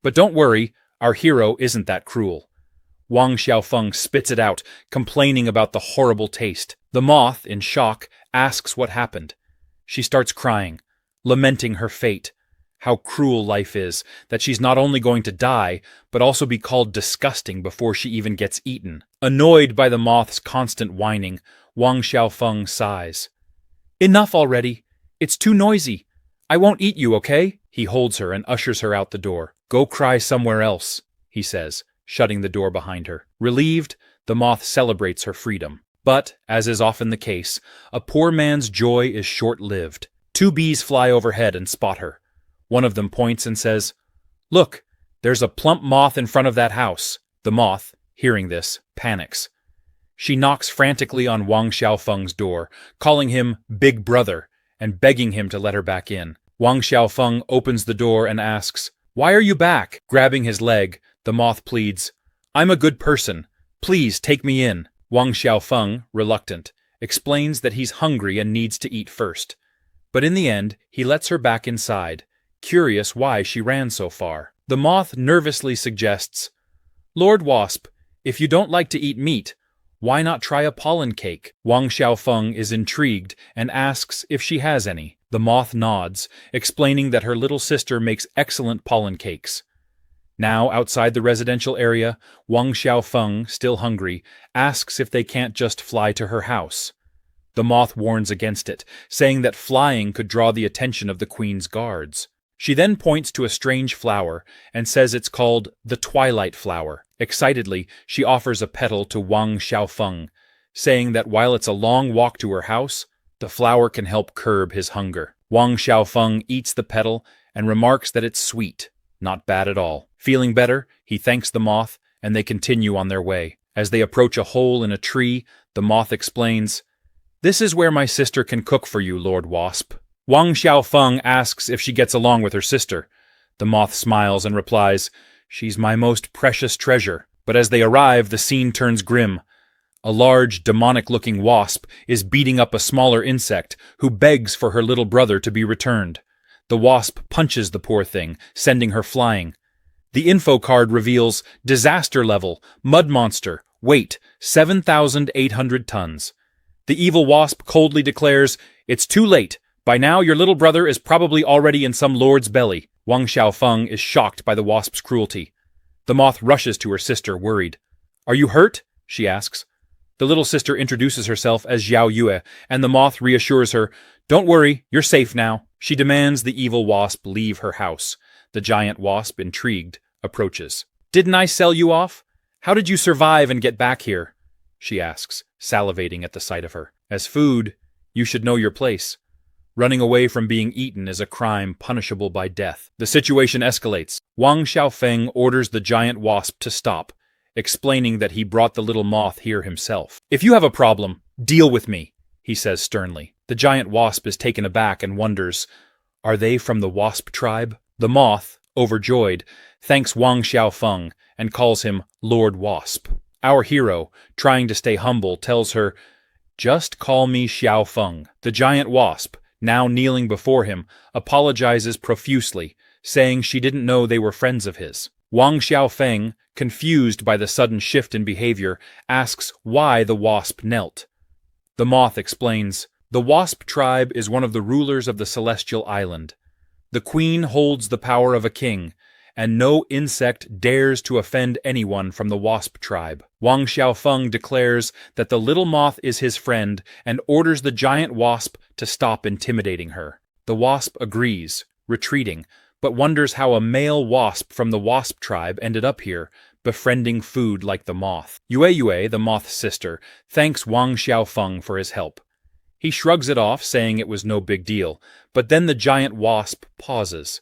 But don't worry, our hero isn't that cruel. Wang Xiaofeng spits it out, complaining about the horrible taste. The moth, in shock, asks what happened. She starts crying, lamenting her fate. How cruel life is, that she's not only going to die, but also be called disgusting before she even gets eaten. Annoyed by the moth's constant whining, Wang Xiaofeng sighs. "Enough already. It's too noisy. I won't eat you, okay?" He holds her and ushers her out the door. "Go cry somewhere else," he says, shutting the door behind her. Relieved, the moth celebrates her freedom. But, as is often the case, a poor man's joy is short-lived. 2 bees fly overhead and spot her. One of them points and says, "Look, there's a plump moth in front of that house." The moth, hearing this, panics. She knocks frantically on Wang Xiaofeng's door, calling him Big Brother and begging him to let her back in. Wang Xiaofeng opens the door and asks, "Why are you back?" Grabbing his leg, the moth pleads, "I'm a good person. Please take me in." Wang Xiaofeng, reluctant, explains that he's hungry and needs to eat first. But in the end, he lets her back inside, curious why she ran so far. The moth nervously suggests, "Lord Wasp, if you don't like to eat meat, why not try a pollen cake?" Wang Xiaofeng is intrigued and asks if she has any. The moth nods, explaining that her little sister makes excellent pollen cakes. Now, outside the residential area, Wang Xiaofeng, still hungry, asks if they can't just fly to her house. The moth warns against it, saying that flying could draw the attention of the queen's guards. She then points to a strange flower and says it's called the Twilight Flower. Excitedly, she offers a petal to Wang Xiaofeng, saying that while it's a long walk to her house, the flower can help curb his hunger. Wang Xiaofeng eats the petal and remarks that it's sweet, not bad at all. Feeling better, he thanks the moth, and they continue on their way. As they approach a hole in a tree, the moth explains, "This is where my sister can cook for you, Lord Wasp." Wang Xiaofeng asks if she gets along with her sister. The moth smiles and replies, "She's my most precious treasure." But as they arrive, the scene turns grim. A large, demonic-looking wasp is beating up a smaller insect who begs for her little brother to be returned. The wasp punches the poor thing, sending her flying. The info card reveals disaster level, mud monster, weight 7,800 tons. The evil wasp coldly declares, "It's too late. By now your little brother is probably already in some lord's belly." Wang Xiaofeng is shocked by the wasp's cruelty. The moth rushes to her sister, worried. "Are you hurt?" she asks. The little sister introduces herself as Xiao Yue, and the moth reassures her, "Don't worry, you're safe now." She demands the evil wasp leave her house. The giant wasp, intrigued, approaches. "Didn't I sell you off? How did you survive and get back here?" she asks, salivating at the sight of her. "As food, you should know your place. Running away from being eaten is a crime punishable by death." The situation escalates. Wang Xiaofeng orders the giant wasp to stop, explaining that he brought the little moth here himself. "If you have a problem, deal with me," he says sternly. The giant wasp is taken aback and wonders, are they from the wasp tribe? The moth, overjoyed, thanks Wang Xiaofeng and calls him Lord Wasp. Our hero, trying to stay humble, tells her, "Just call me Xiaofeng." The giant wasp, now kneeling before him, apologizes profusely, saying she didn't know they were friends of his. Wang Xiaofeng, confused by the sudden shift in behavior, asks why the wasp knelt. The moth explains, "The wasp tribe is one of the rulers of the celestial island. The queen holds the power of a king, and no insect dares to offend anyone from the wasp tribe. Wang Xiaofeng declares that the little moth is his friend and orders the giant wasp to stop intimidating her. The wasp agrees, retreating, but wonders how a male wasp from the wasp tribe ended up here, befriending food like the moth. Yue, the moth's sister, thanks Wang Xiaofeng for his help. He shrugs it off, saying it was no big deal, but then the giant wasp pauses.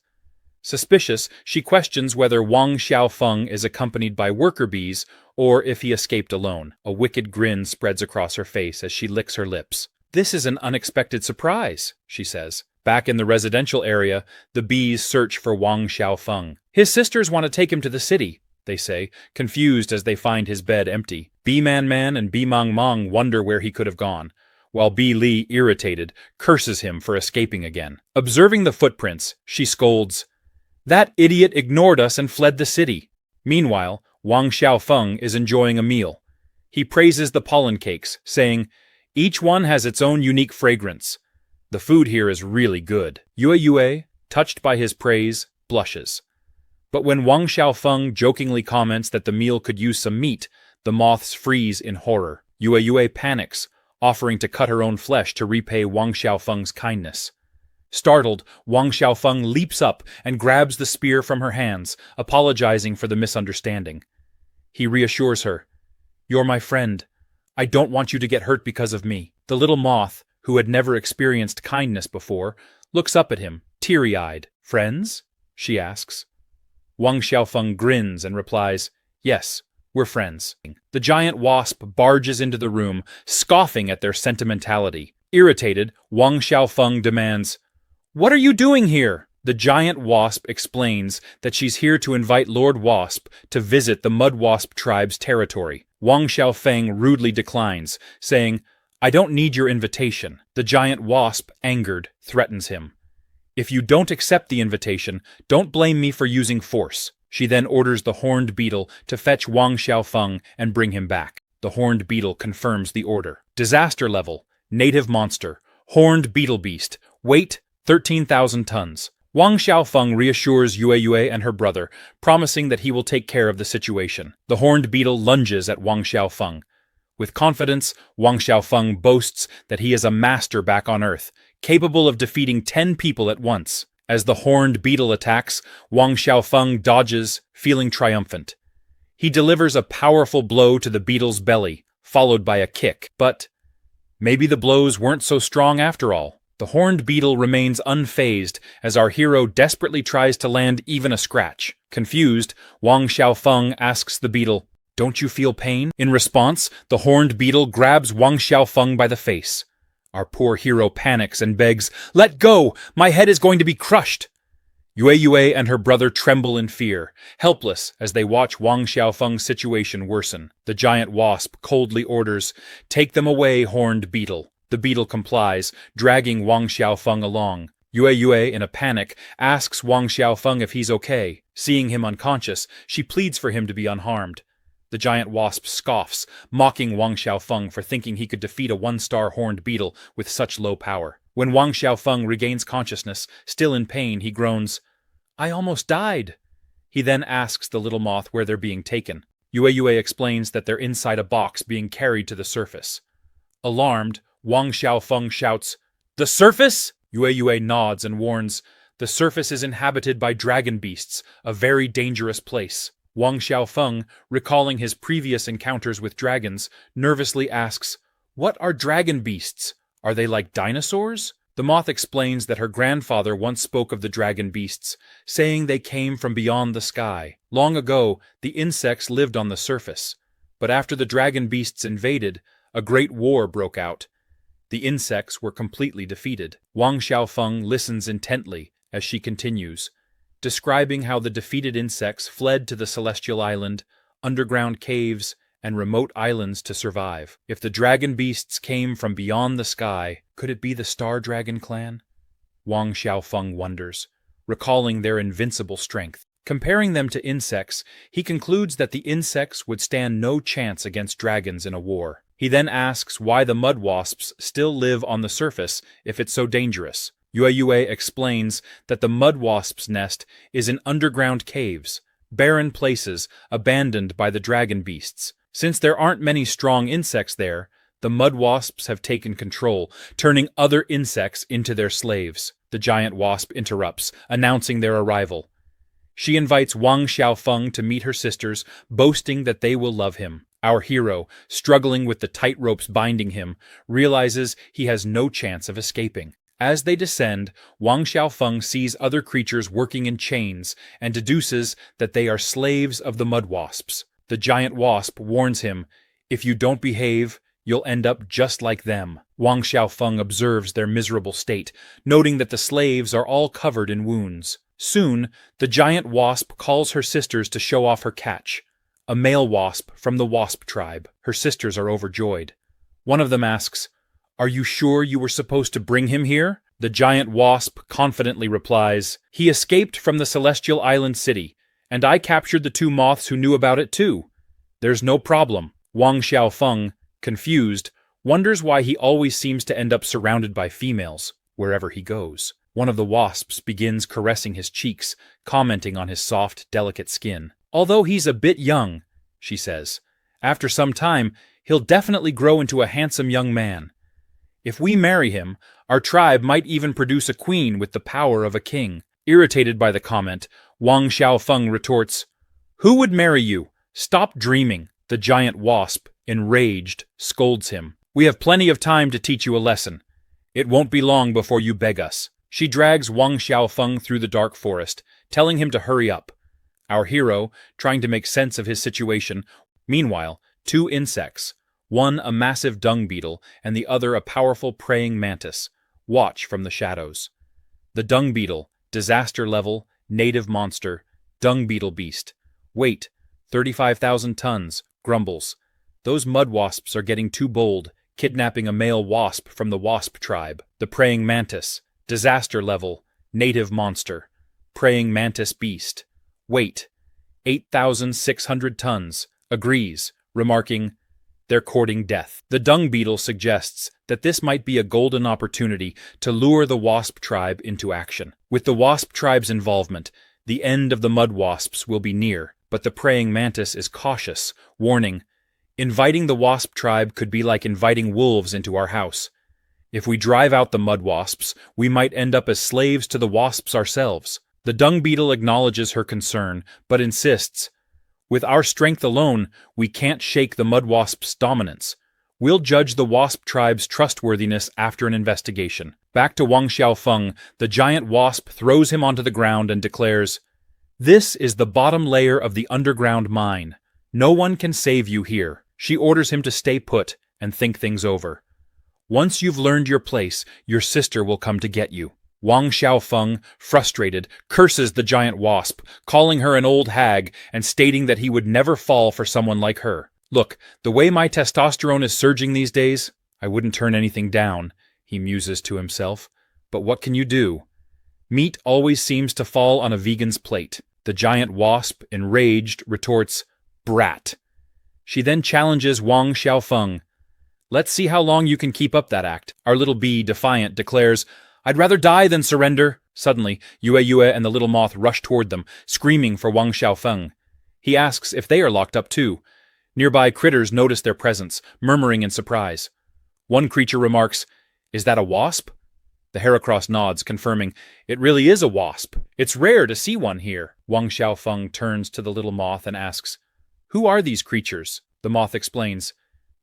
Suspicious, she questions whether Wang Xiaofeng is accompanied by worker bees or if he escaped alone. A wicked grin spreads across her face as she licks her lips. "This is an unexpected surprise," she says. Back in the residential area, the bees search for Wang Xiaofeng. "His sisters want to take him to the city," they say, confused as they find his bed empty. Bee Man and Bee Mang wonder where he could have gone, while Bee Li, irritated, curses him for escaping again. Observing the footprints, she scolds, "That idiot ignored us and fled the city." Meanwhile, Wang Xiaofeng is enjoying a meal. He praises the pollen cakes, saying, "Each one has its own unique fragrance. The food here is really good." Yue, touched by his praise, blushes. But when Wang Xiaofeng jokingly comments that the meal could use some meat, the moths freeze in horror. Yue panics, offering to cut her own flesh to repay Wang Xiaofeng's kindness. Startled, Wang Xiaofeng leaps up and grabs the spear from her hands, apologizing for the misunderstanding. He reassures her, "You're my friend. I don't want you to get hurt because of me." The little moth, who had never experienced kindness before, looks up at him, teary-eyed. "Friends?" she asks. Wang Xiaofeng grins and replies, "Yes, we're friends." The giant wasp barges into the room, scoffing at their sentimentality. Irritated, Wang Xiaofeng demands, "What are you doing here?" The giant wasp explains that she's here to invite Lord Wasp to visit the mud wasp tribe's territory. Wang Xiaofeng rudely declines, saying, "I don't need your invitation." The giant wasp, angered, threatens him. "If you don't accept the invitation, don't blame me for using force." She then orders the horned beetle to fetch Wang Xiaofeng and bring him back. The horned beetle confirms the order. Disaster level, native monster, horned beetle beast, weight 13,000 tons. Wang Xiaofeng reassures Yue and her brother, promising that he will take care of the situation. The horned beetle lunges at Wang Xiaofeng. With confidence, Wang Xiaofeng boasts that he is a master back on Earth, capable of defeating 10 people at once. As the horned beetle attacks, Wang Xiaofeng dodges, feeling triumphant. He delivers a powerful blow to the beetle's belly, followed by a kick. But maybe the blows weren't so strong after all. The horned beetle remains unfazed as our hero desperately tries to land even a scratch. Confused, Wang Xiaofeng asks the beetle, "Don't you feel pain?" In response, the horned beetle grabs Wang Xiaofeng by the face. Our poor hero panics and begs, "Let go! My head is going to be crushed!" Yue and her brother tremble in fear, helpless as they watch Wang Xiaofeng's situation worsen. The giant wasp coldly orders, "Take them away, horned beetle." The beetle complies, dragging Wang Xiaofeng along. Yue, in a panic, asks Wang Xiaofeng if he's okay. Seeing him unconscious, she pleads for him to be unharmed. The giant wasp scoffs, mocking Wang Xiaofeng for thinking he could defeat a one-star horned beetle with such low power. When Wang Xiaofeng regains consciousness, still in pain, he groans, "I almost died." He then asks the little moth where they're being taken. Yue explains that they're inside a box being carried to the surface. Alarmed, Wang Xiaofeng shouts, "The surface?" Yue nods and warns, "The surface is inhabited by dragon beasts, a very dangerous place." Wang Xiaofeng, recalling his previous encounters with dragons, nervously asks, "What are dragon beasts? Are they like dinosaurs?" The moth explains that her grandfather once spoke of the dragon beasts, saying they came from beyond the sky. Long ago, the insects lived on the surface, but after the dragon beasts invaded, a great war broke out. The insects were completely defeated. Wang Xiaofeng listens intently as she continues, describing how the defeated insects fled to the celestial island, underground caves, and remote islands to survive. If the dragon beasts came from beyond the sky, could it be the Star Dragon clan? Wang Xiaofeng wonders, recalling their invincible strength. Comparing them to insects, he concludes that the insects would stand no chance against dragons in a war. He then asks why the mud wasps still live on the surface if it's so dangerous. Yue explains that the mud wasp's nest is in underground caves, barren places abandoned by the dragon beasts. Since there aren't many strong insects there, the mud wasps have taken control, turning other insects into their slaves. The giant wasp interrupts, announcing their arrival. She invites Wang Xiaofeng to meet her sisters, boasting that they will love him. Our hero, struggling with the tight ropes binding him, realizes he has no chance of escaping. As they descend, Wang Xiaofeng sees other creatures working in chains and deduces that they are slaves of the mud wasps. The giant wasp warns him, "If you don't behave, you'll end up just like them." Wang Xiaofeng observes their miserable state, noting that the slaves are all covered in wounds. Soon, the giant wasp calls her sisters to show off her catch, a male wasp from the wasp tribe. Her sisters are overjoyed. One of them asks, "Are you sure you were supposed to bring him here?" The giant wasp confidently replies, "He escaped from the celestial island city, and I captured the two moths who knew about it too. There's no problem." Wang Xiaofeng, confused, wonders why he always seems to end up surrounded by females wherever he goes. One of the wasps begins caressing his cheeks, commenting on his soft, delicate skin. "Although he's a bit young," she says, "after some time, he'll definitely grow into a handsome young man. If we marry him, our tribe might even produce a queen with the power of a king." Irritated by the comment, Wang Xiaofeng retorts, "Who would marry you? Stop dreaming." The giant wasp, enraged, scolds him. "We have plenty of time to teach you a lesson. It won't be long before you beg us." She drags Wang Xiaofeng through the dark forest, telling him to hurry up. Our hero, trying to make sense of his situation, meanwhile, two insects, one a massive dung beetle and the other a powerful praying mantis, watch from the shadows. The dung beetle, disaster level, native monster, dung beetle beast. Weight, 35,000 tons, grumbles. "Those mud wasps are getting too bold, kidnapping a male wasp from the wasp tribe." The praying mantis, disaster level, native monster, praying mantis beast. Weight, 8,600 tons, agrees, remarking, "They're courting death." The dung beetle suggests that this might be a golden opportunity to lure the wasp tribe into action. With the wasp tribe's involvement, the end of the mud wasps will be near, but the praying mantis is cautious, warning, "Inviting the wasp tribe could be like inviting wolves into our house. If we drive out the mud wasps, we might end up as slaves to the wasps ourselves." The dung beetle acknowledges her concern, but insists, "With our strength alone, we can't shake the mud wasp's dominance. We'll judge the wasp tribe's trustworthiness after an investigation." Back to Wang Xiaofeng, the giant wasp throws him onto the ground and declares, "This is the bottom layer of the underground mine. No one can save you here." She orders him to stay put and think things over. "Once you've learned your place, your sister will come to get you." Wang Xiaofeng, frustrated, curses the giant wasp, calling her an old hag and stating that he would never fall for someone like her. "Look, the way my testosterone is surging these days, I wouldn't turn anything down," he muses to himself. "But what can you do? Meat always seems to fall on a vegan's plate." The giant wasp, enraged, retorts, "Brat." She then challenges Wang Xiaofeng. "Let's see how long you can keep up that act." Our little bee, defiant, declares, "I'd rather die than surrender." Suddenly, Yue and the little moth rush toward them, screaming for Wang Xiaofeng. He asks if they are locked up too. Nearby critters notice their presence, murmuring in surprise. One creature remarks, "Is that a wasp?" The Heracross nods, confirming, "It really is a wasp. It's rare to see one here." Wang Xiaofeng turns to the little moth and asks, "Who are these creatures?" The moth explains,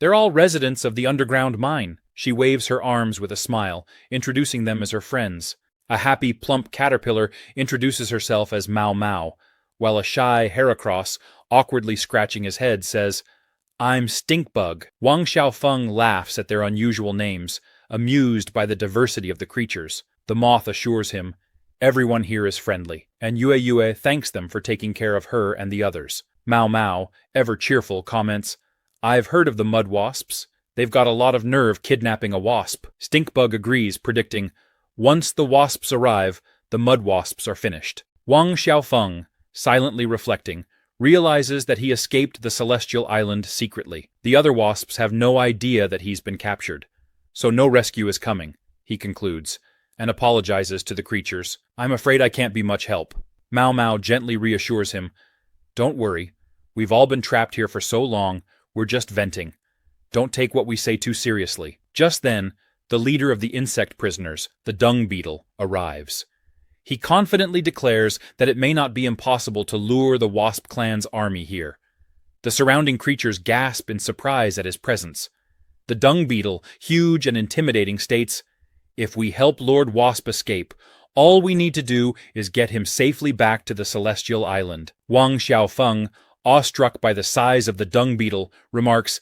"They're all residents of the underground mine." She waves her arms with a smile, introducing them as her friends. A happy, plump caterpillar introduces herself as Mao Mao, while a shy Heracross, awkwardly scratching his head, says, "I'm Stinkbug." Wang Xiaofeng laughs at their unusual names, amused by the diversity of the creatures. The moth assures him, "Everyone here is friendly," and Yue thanks them for taking care of her and the others. Mao Mao, ever cheerful, comments, "I've heard of the mud wasps. They've got a lot of nerve kidnapping a wasp." Stinkbug agrees, predicting, "Once the wasps arrive, the mud wasps are finished." Wang Xiaofeng, silently reflecting, realizes that he escaped the celestial island secretly. The other wasps have no idea that he's been captured, so no rescue is coming, he concludes, and apologizes to the creatures. I'm afraid I can't be much help. Mao Mao gently reassures him. Don't worry. We've all been trapped here for so long, we're just venting. Don't take what we say too seriously. Just then, the leader of the insect prisoners, the dung beetle, arrives. He confidently declares that it may not be impossible to lure the Wasp clan's army here. The surrounding creatures gasp in surprise at his presence. The dung beetle, huge and intimidating, states, "If we help Lord Wasp escape, all we need to do is get him safely back to the Celestial Island." Wang Xiaofeng, awestruck by the size of the dung beetle, remarks,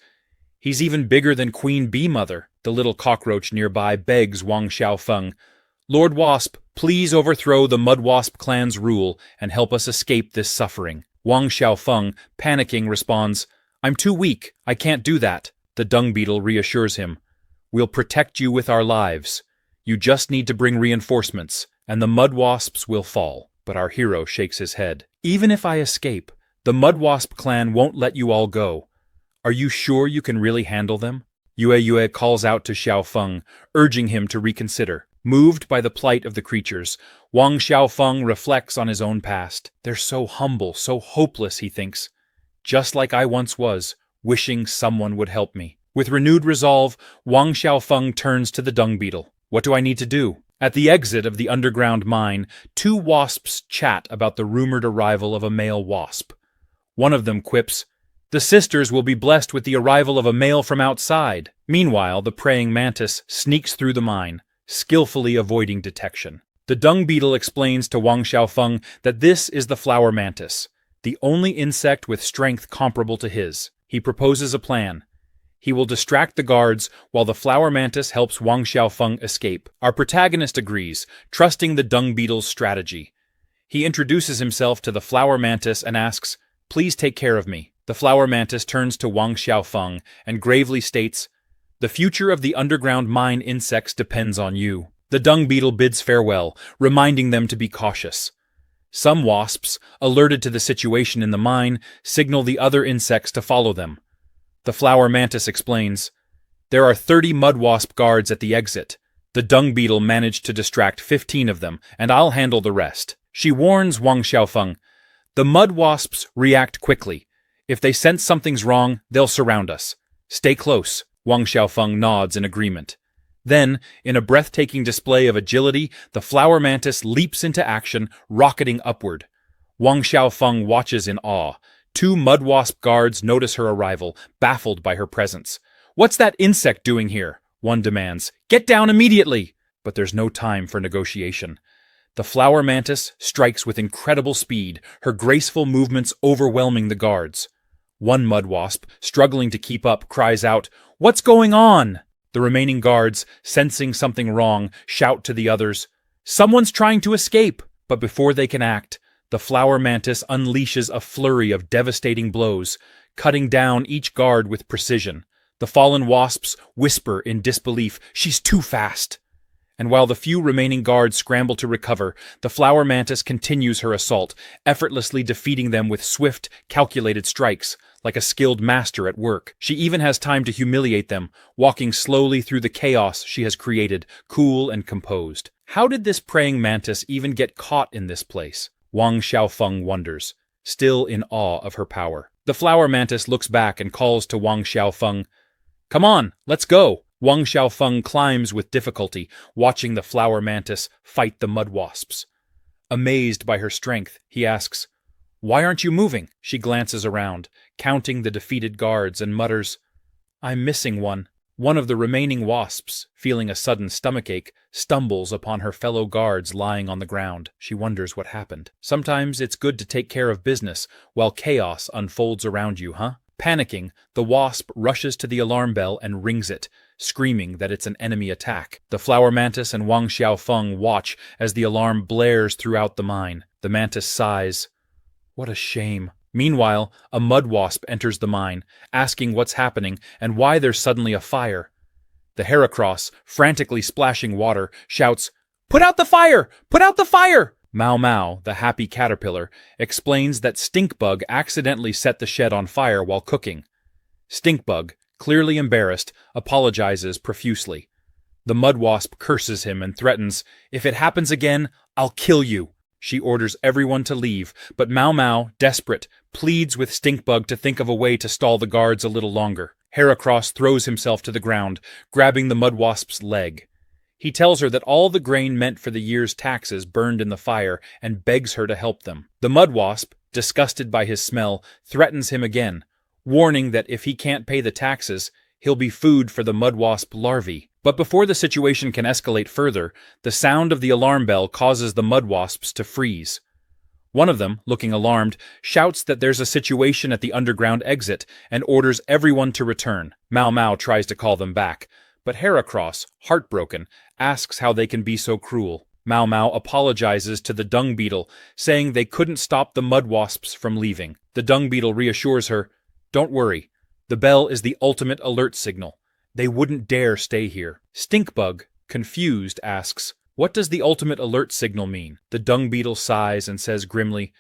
"He's even bigger than Queen Bee Mother." The little cockroach nearby begs Wang Xiaofeng, "Lord Wasp, please overthrow the Mud Wasp clan's rule and help us escape this suffering." Wang Xiaofeng, panicking, responds, "I'm too weak. I can't do that." The dung beetle reassures him, "We'll protect you with our lives. You just need to bring reinforcements, and the mud wasps will fall." But our hero shakes his head. "Even if I escape, the Mud Wasp clan won't let you all go. Are you sure you can really handle them?" Yue calls out to Xiaofeng, urging him to reconsider. Moved by the plight of the creatures, Wang Xiaofeng reflects on his own past. "They're so humble, so hopeless," he thinks. "Just like I once was, wishing someone would help me." With renewed resolve, Wang Xiaofeng turns to the dung beetle. "What do I need to do?" At the exit of the underground mine, two wasps chat about the rumored arrival of a male wasp. One of them quips, "The sisters will be blessed with the arrival of a male from outside." Meanwhile, the praying mantis sneaks through the mine, skillfully avoiding detection. The dung beetle explains to Wang Xiaofeng that this is the flower mantis, the only insect with strength comparable to his. He proposes a plan. He will distract the guards while the flower mantis helps Wang Xiaofeng escape. Our protagonist agrees, trusting the dung beetle's strategy. He introduces himself to the flower mantis and asks, "Please take care of me." The flower mantis turns to Wang Xiaofeng and gravely states, "The future of the underground mine insects depends on you." The dung beetle bids farewell, reminding them to be cautious. Some wasps, alerted to the situation in the mine, signal the other insects to follow them. The flower mantis explains, "There are 30 mud wasp guards at the exit. The dung beetle managed to distract 15 of them, and I'll handle the rest." She warns Wang Xiaofeng, "The mud wasps react quickly. If they sense something's wrong, they'll surround us. Stay close." Wang Xiaofeng nods in agreement. Then, in a breathtaking display of agility, the flower mantis leaps into action, rocketing upward. Wang Xiaofeng watches in awe. Two mud wasp guards notice her arrival, baffled by her presence. "What's that insect doing here?" one demands. "Get down immediately!" But there's no time for negotiation. The flower mantis strikes with incredible speed, her graceful movements overwhelming the guards. One mud wasp, struggling to keep up, cries out, "What's going on?" The remaining guards, sensing something wrong, shout to the others, "Someone's trying to escape!" But before they can act, the flower mantis unleashes a flurry of devastating blows, cutting down each guard with precision. The fallen wasps whisper in disbelief, "She's too fast!" And while the few remaining guards scramble to recover, the flower mantis continues her assault, effortlessly defeating them with swift, calculated strikes, like a skilled master at work. She even has time to humiliate them, walking slowly through the chaos she has created, cool and composed. How did this praying mantis even get caught in this place? Wang Xiaofeng wonders, still in awe of her power. The flower mantis looks back and calls to Wang Xiaofeng, "Come on, let's go." Wang Xiaofeng climbs with difficulty, watching the flower mantis fight the mud wasps. Amazed by her strength, he asks, "Why aren't you moving?" She glances around, counting the defeated guards, and mutters, "I'm missing one." One of the remaining wasps, feeling a sudden stomachache, stumbles upon her fellow guards lying on the ground. She wonders what happened. Sometimes it's good to take care of business while chaos unfolds around you, huh? Panicking, the wasp rushes to the alarm bell and rings it, screaming that it's an enemy attack. The flower mantis and Wang Xiaofeng watch as the alarm blares throughout the mine. The mantis sighs, "What a shame." Meanwhile, a mud wasp enters the mine, asking what's happening and why there's suddenly a fire. The Heracross, frantically splashing water, shouts, "Put out the fire! Put out the fire!" Mao Mao, the happy caterpillar, explains that Stinkbug accidentally set the shed on fire while cooking. Stinkbug, clearly embarrassed, apologizes profusely. The mud wasp curses him and threatens, "If it happens again, I'll kill you." She orders everyone to leave, but Mau Mau, desperate, pleads with Stinkbug to think of a way to stall the guards a little longer. Heracross throws himself to the ground, grabbing the mud wasp's leg. He tells her that all the grain meant for the year's taxes burned in the fire and begs her to help them. The mud wasp, disgusted by his smell, threatens him again, warning that if he can't pay the taxes, he'll be food for the mud wasp larvae. But before the situation can escalate further, the sound of the alarm bell causes the mud wasps to freeze. One of them, looking alarmed, shouts that there's a situation at the underground exit and orders everyone to return. Mau Mau tries to call them back, but Heracross, heartbroken, asks how they can be so cruel. Mau Mau apologizes to the dung beetle, saying they couldn't stop the mud wasps from leaving. The dung beetle reassures her, "Don't worry, the bell is the ultimate alert signal. They wouldn't dare stay here." Stinkbug, confused, asks, "What does the ultimate alert signal mean?" The dung beetle sighs and says grimly,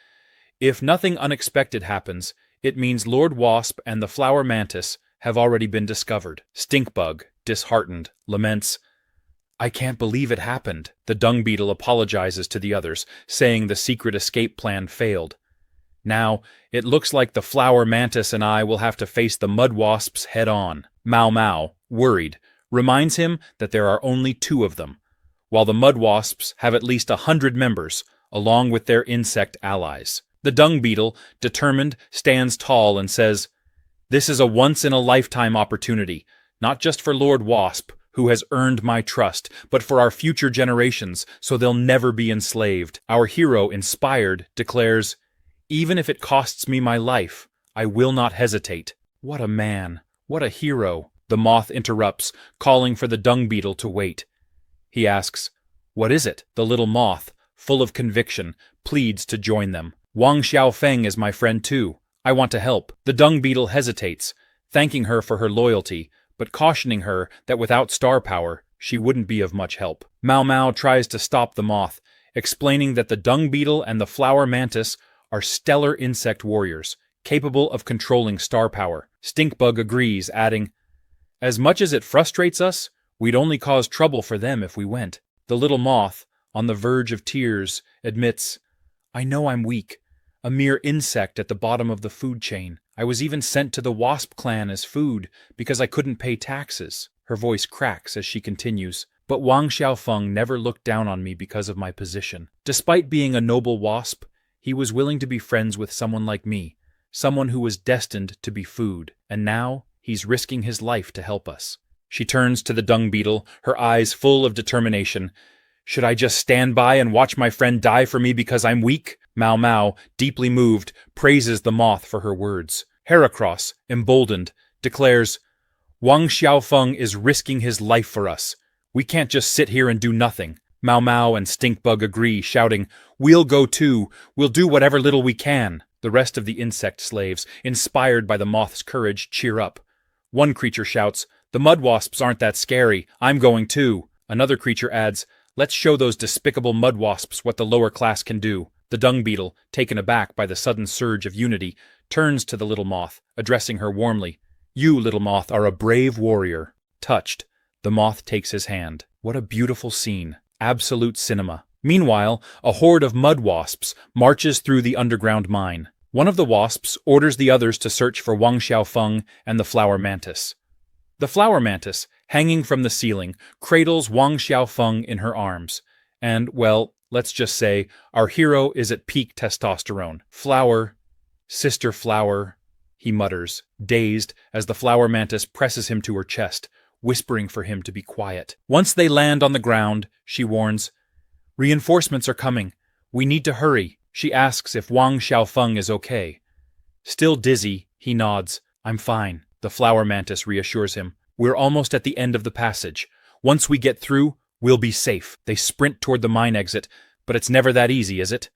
"If nothing unexpected happens, it means Lord Wasp and the flower mantis have already been discovered." Stinkbug, disheartened, laments, "I can't believe it happened." The dung beetle apologizes to the others, saying the secret escape plan failed. "Now, it looks like the flower mantis and I will have to face the mud wasps head on." Mau Mau, worried, reminds him that there are only 2 of them, while the mud wasps have at least 100 members, along with their insect allies. The dung beetle, determined, stands tall and says, "This is a once-in-a-lifetime opportunity, not just for Lord Wasp, who has earned my trust, but for our future generations, so they'll never be enslaved." Our hero, inspired, declares, "Even if it costs me my life, I will not hesitate." What a man! What a hero! The moth interrupts, calling for the dung beetle to wait. He asks, "What is it?" The little moth, full of conviction, pleads to join them. "Wang Xiaofeng is my friend too. I want to help." The dung beetle hesitates, thanking her for her loyalty, but cautioning her that without star power, she wouldn't be of much help. Mau Mau tries to stop the moth, explaining that the dung beetle and the flower mantis are stellar insect warriors, capable of controlling star power. Stinkbug agrees, adding, "As much as it frustrates us, we'd only cause trouble for them if we went." The little moth, on the verge of tears, admits, "I know I'm weak, a mere insect at the bottom of the food chain. I was even sent to the wasp clan as food because I couldn't pay taxes." Her voice cracks as she continues, "But Wang Xiaofeng never looked down on me because of my position. Despite being a noble wasp, he was willing to be friends with someone like me, someone who was destined to be food, and now he's risking his life to help us." She turns to the dung beetle, her eyes full of determination. "Should I just stand by and watch my friend die for me because I'm weak?" Mau Mau, deeply moved, praises the moth for her words. Heracross, emboldened, declares, "Wang Xiaofeng is risking his life for us. We can't just sit here and do nothing." Mau Mau and Stinkbug agree, shouting, "We'll go too. We'll do whatever little we can." The rest of the insect slaves, inspired by the moth's courage, cheer up. One creature shouts, "The mud wasps aren't that scary. I'm going too." Another creature adds, "Let's show those despicable mud wasps what the lower class can do." The dung beetle, taken aback by the sudden surge of unity, turns to the little moth, addressing her warmly. "You, little moth, are a brave warrior." Touched, the moth takes his hand. What a beautiful scene. Absolute cinema. Meanwhile, a horde of mud wasps marches through the underground mine. One of the wasps orders the others to search for Wang Xiaofeng and the flower mantis. The flower mantis, hanging from the ceiling, cradles Wang Xiaofeng in her arms. And, well, let's just say, our hero is at peak testosterone. "Flower, sister flower," he mutters, dazed, as the flower mantis presses him to her chest, whispering for him to be quiet. Once they land on the ground, she warns, "Reinforcements are coming. We need to hurry." She asks if Wang Xiaofeng is okay. Still dizzy, he nods. "I'm fine." The flower mantis reassures him. "We're almost at the end of the passage. Once we get through, we'll be safe." They sprint toward the mine exit, but it's never that easy, is it?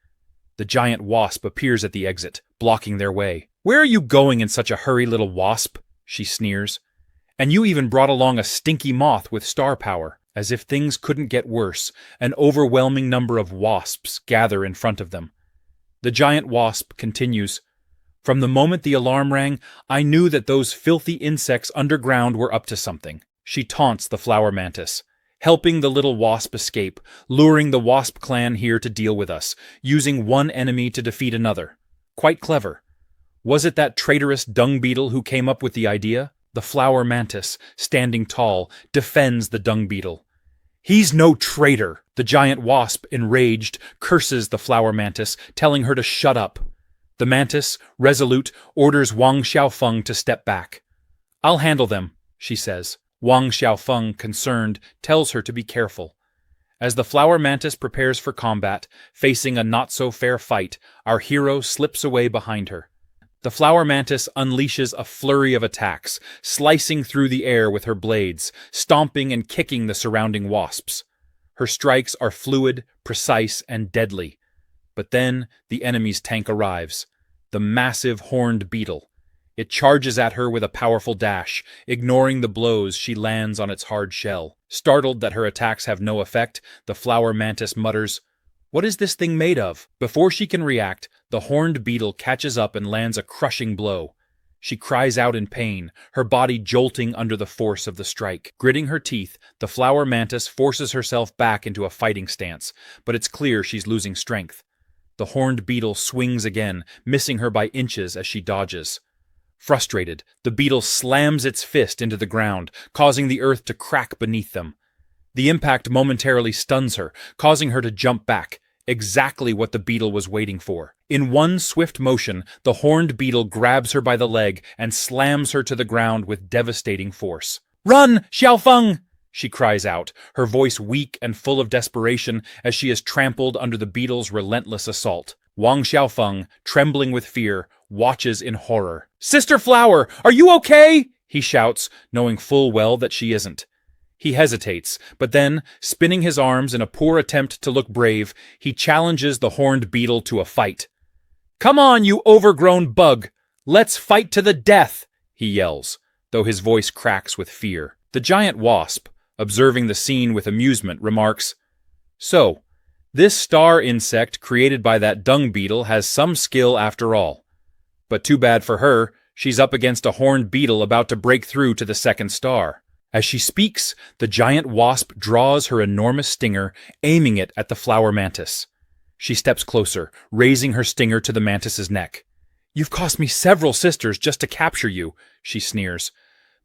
The giant wasp appears at the exit, blocking their way. "Where are you going in such a hurry, little wasp?" she sneers. "And you even brought along a stinky moth with star power." As if things couldn't get worse, an overwhelming number of wasps gather in front of them. The giant wasp continues, "From the moment the alarm rang, I knew that those filthy insects underground were up to something." She taunts the flower mantis. helping the little wasp escape, luring the wasp clan here to deal with us, using one enemy to defeat another. Quite clever. Was it that traitorous dung beetle who came up with the idea? The flower mantis, standing tall, defends the dung beetle. He's no traitor! The giant wasp, enraged, curses the flower mantis, telling her to shut up. The mantis, resolute, orders Wang Xiaofeng to step back. I'll handle them, she says. Wang Xiaofeng, concerned, tells her to be careful. As the flower mantis prepares for combat, facing a not-so-fair fight, our hero slips away behind her. The flower mantis unleashes a flurry of attacks, slicing through the air with her blades, stomping and kicking the surrounding wasps. Her strikes are fluid, precise, and deadly. But then the enemy's tank arrives, the massive horned beetle. It charges at her with a powerful dash, ignoring the blows she lands on its hard shell. Startled that her attacks have no effect, the flower mantis mutters, "What is this thing made of?" Before she can react, the horned beetle catches up and lands a crushing blow. She cries out in pain, her body jolting under the force of the strike. Gritting her teeth, the flower mantis forces herself back into a fighting stance, but it's clear she's losing strength. The horned beetle swings again, missing her by inches as she dodges. Frustrated, the beetle slams its fist into the ground, causing the earth to crack beneath them. The impact momentarily stuns her, causing her to jump back, exactly what the beetle was waiting for. In one swift motion, the horned beetle grabs her by the leg and slams her to the ground with devastating force. "Run, Xiaofeng!" she cries out, her voice weak and full of desperation as she is trampled under the beetle's relentless assault. Wang Xiaofeng, trembling with fear, watches in horror. "Sister Flower, are you okay?" he shouts, knowing full well that she isn't. He hesitates, but then, spinning his arms in a poor attempt to look brave, he challenges the horned beetle to a fight. "Come on, you overgrown bug! Let's fight to the death!" he yells, though his voice cracks with fear. The giant wasp, observing the scene with amusement, remarks, "So, this star insect created by that dung beetle has some skill after all. But too bad for her, she's up against a horned beetle about to break through to the second star." As she speaks, the giant wasp draws her enormous stinger, aiming it at the flower mantis. She steps closer, raising her stinger to the mantis's neck. "You've cost me several sisters just to capture you," she sneers.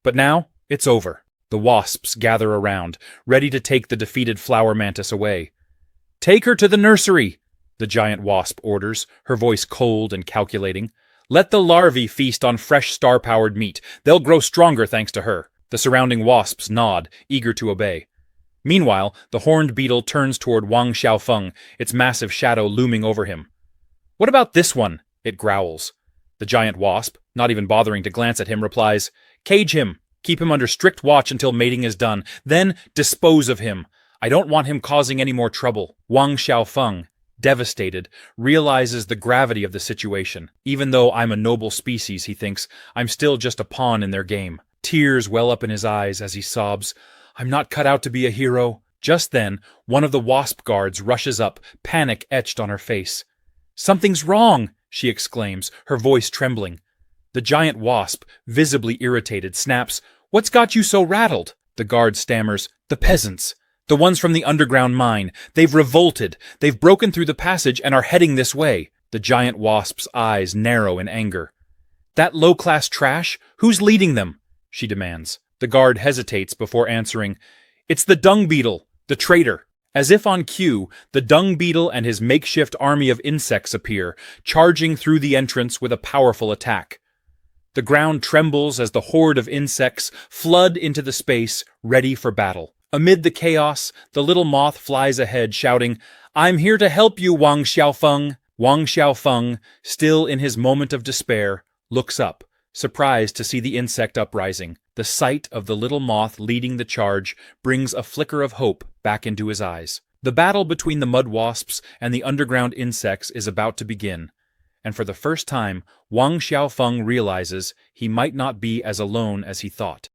But now, it's over. The wasps gather around, ready to take the defeated flower mantis away. "Take her to the nursery," the giant wasp orders, her voice cold and calculating. "Let the larvae feast on fresh star-powered meat. They'll grow stronger thanks to her." The surrounding wasps nod, eager to obey. Meanwhile, the horned beetle turns toward Wang Xiaofeng, its massive shadow looming over him. "What about this one?" it growls. The giant wasp, not even bothering to glance at him, replies, "Cage him. Keep him under strict watch until mating is done. Then dispose of him. I don't want him causing any more trouble." Wang Xiaofeng, devastated, realizes the gravity of the situation. Even though I'm a noble species, he thinks, I'm still just a pawn in their game. Tears well up in his eyes as he sobs, "I'm not cut out to be a hero." Just then, one of the wasp guards rushes up, panic etched on her face. "Something's wrong!" she exclaims, her voice trembling. The giant wasp, visibly irritated, snaps, "What's got you so rattled?" The guard stammers, "The peasants. The ones from the underground mine. They've revolted. They've broken through the passage and are heading this way." The giant wasp's eyes narrow in anger. "That low-class trash? Who's leading them?" she demands. The guard hesitates before answering, "It's the dung beetle, the traitor." As if on cue, the dung beetle and his makeshift army of insects appear, charging through the entrance with a powerful attack. The ground trembles as the horde of insects flood into the space, ready for battle. Amid the chaos, the little moth flies ahead, shouting, "I'm here to help you, Wang Xiaofeng." Wang Xiaofeng, still in his moment of despair, looks up, surprised to see the insect uprising. The sight of the little moth leading the charge brings a flicker of hope back into his eyes. The battle between the mud wasps and the underground insects is about to begin, and for the first time, Wang Xiaofeng realizes he might not be as alone as he thought.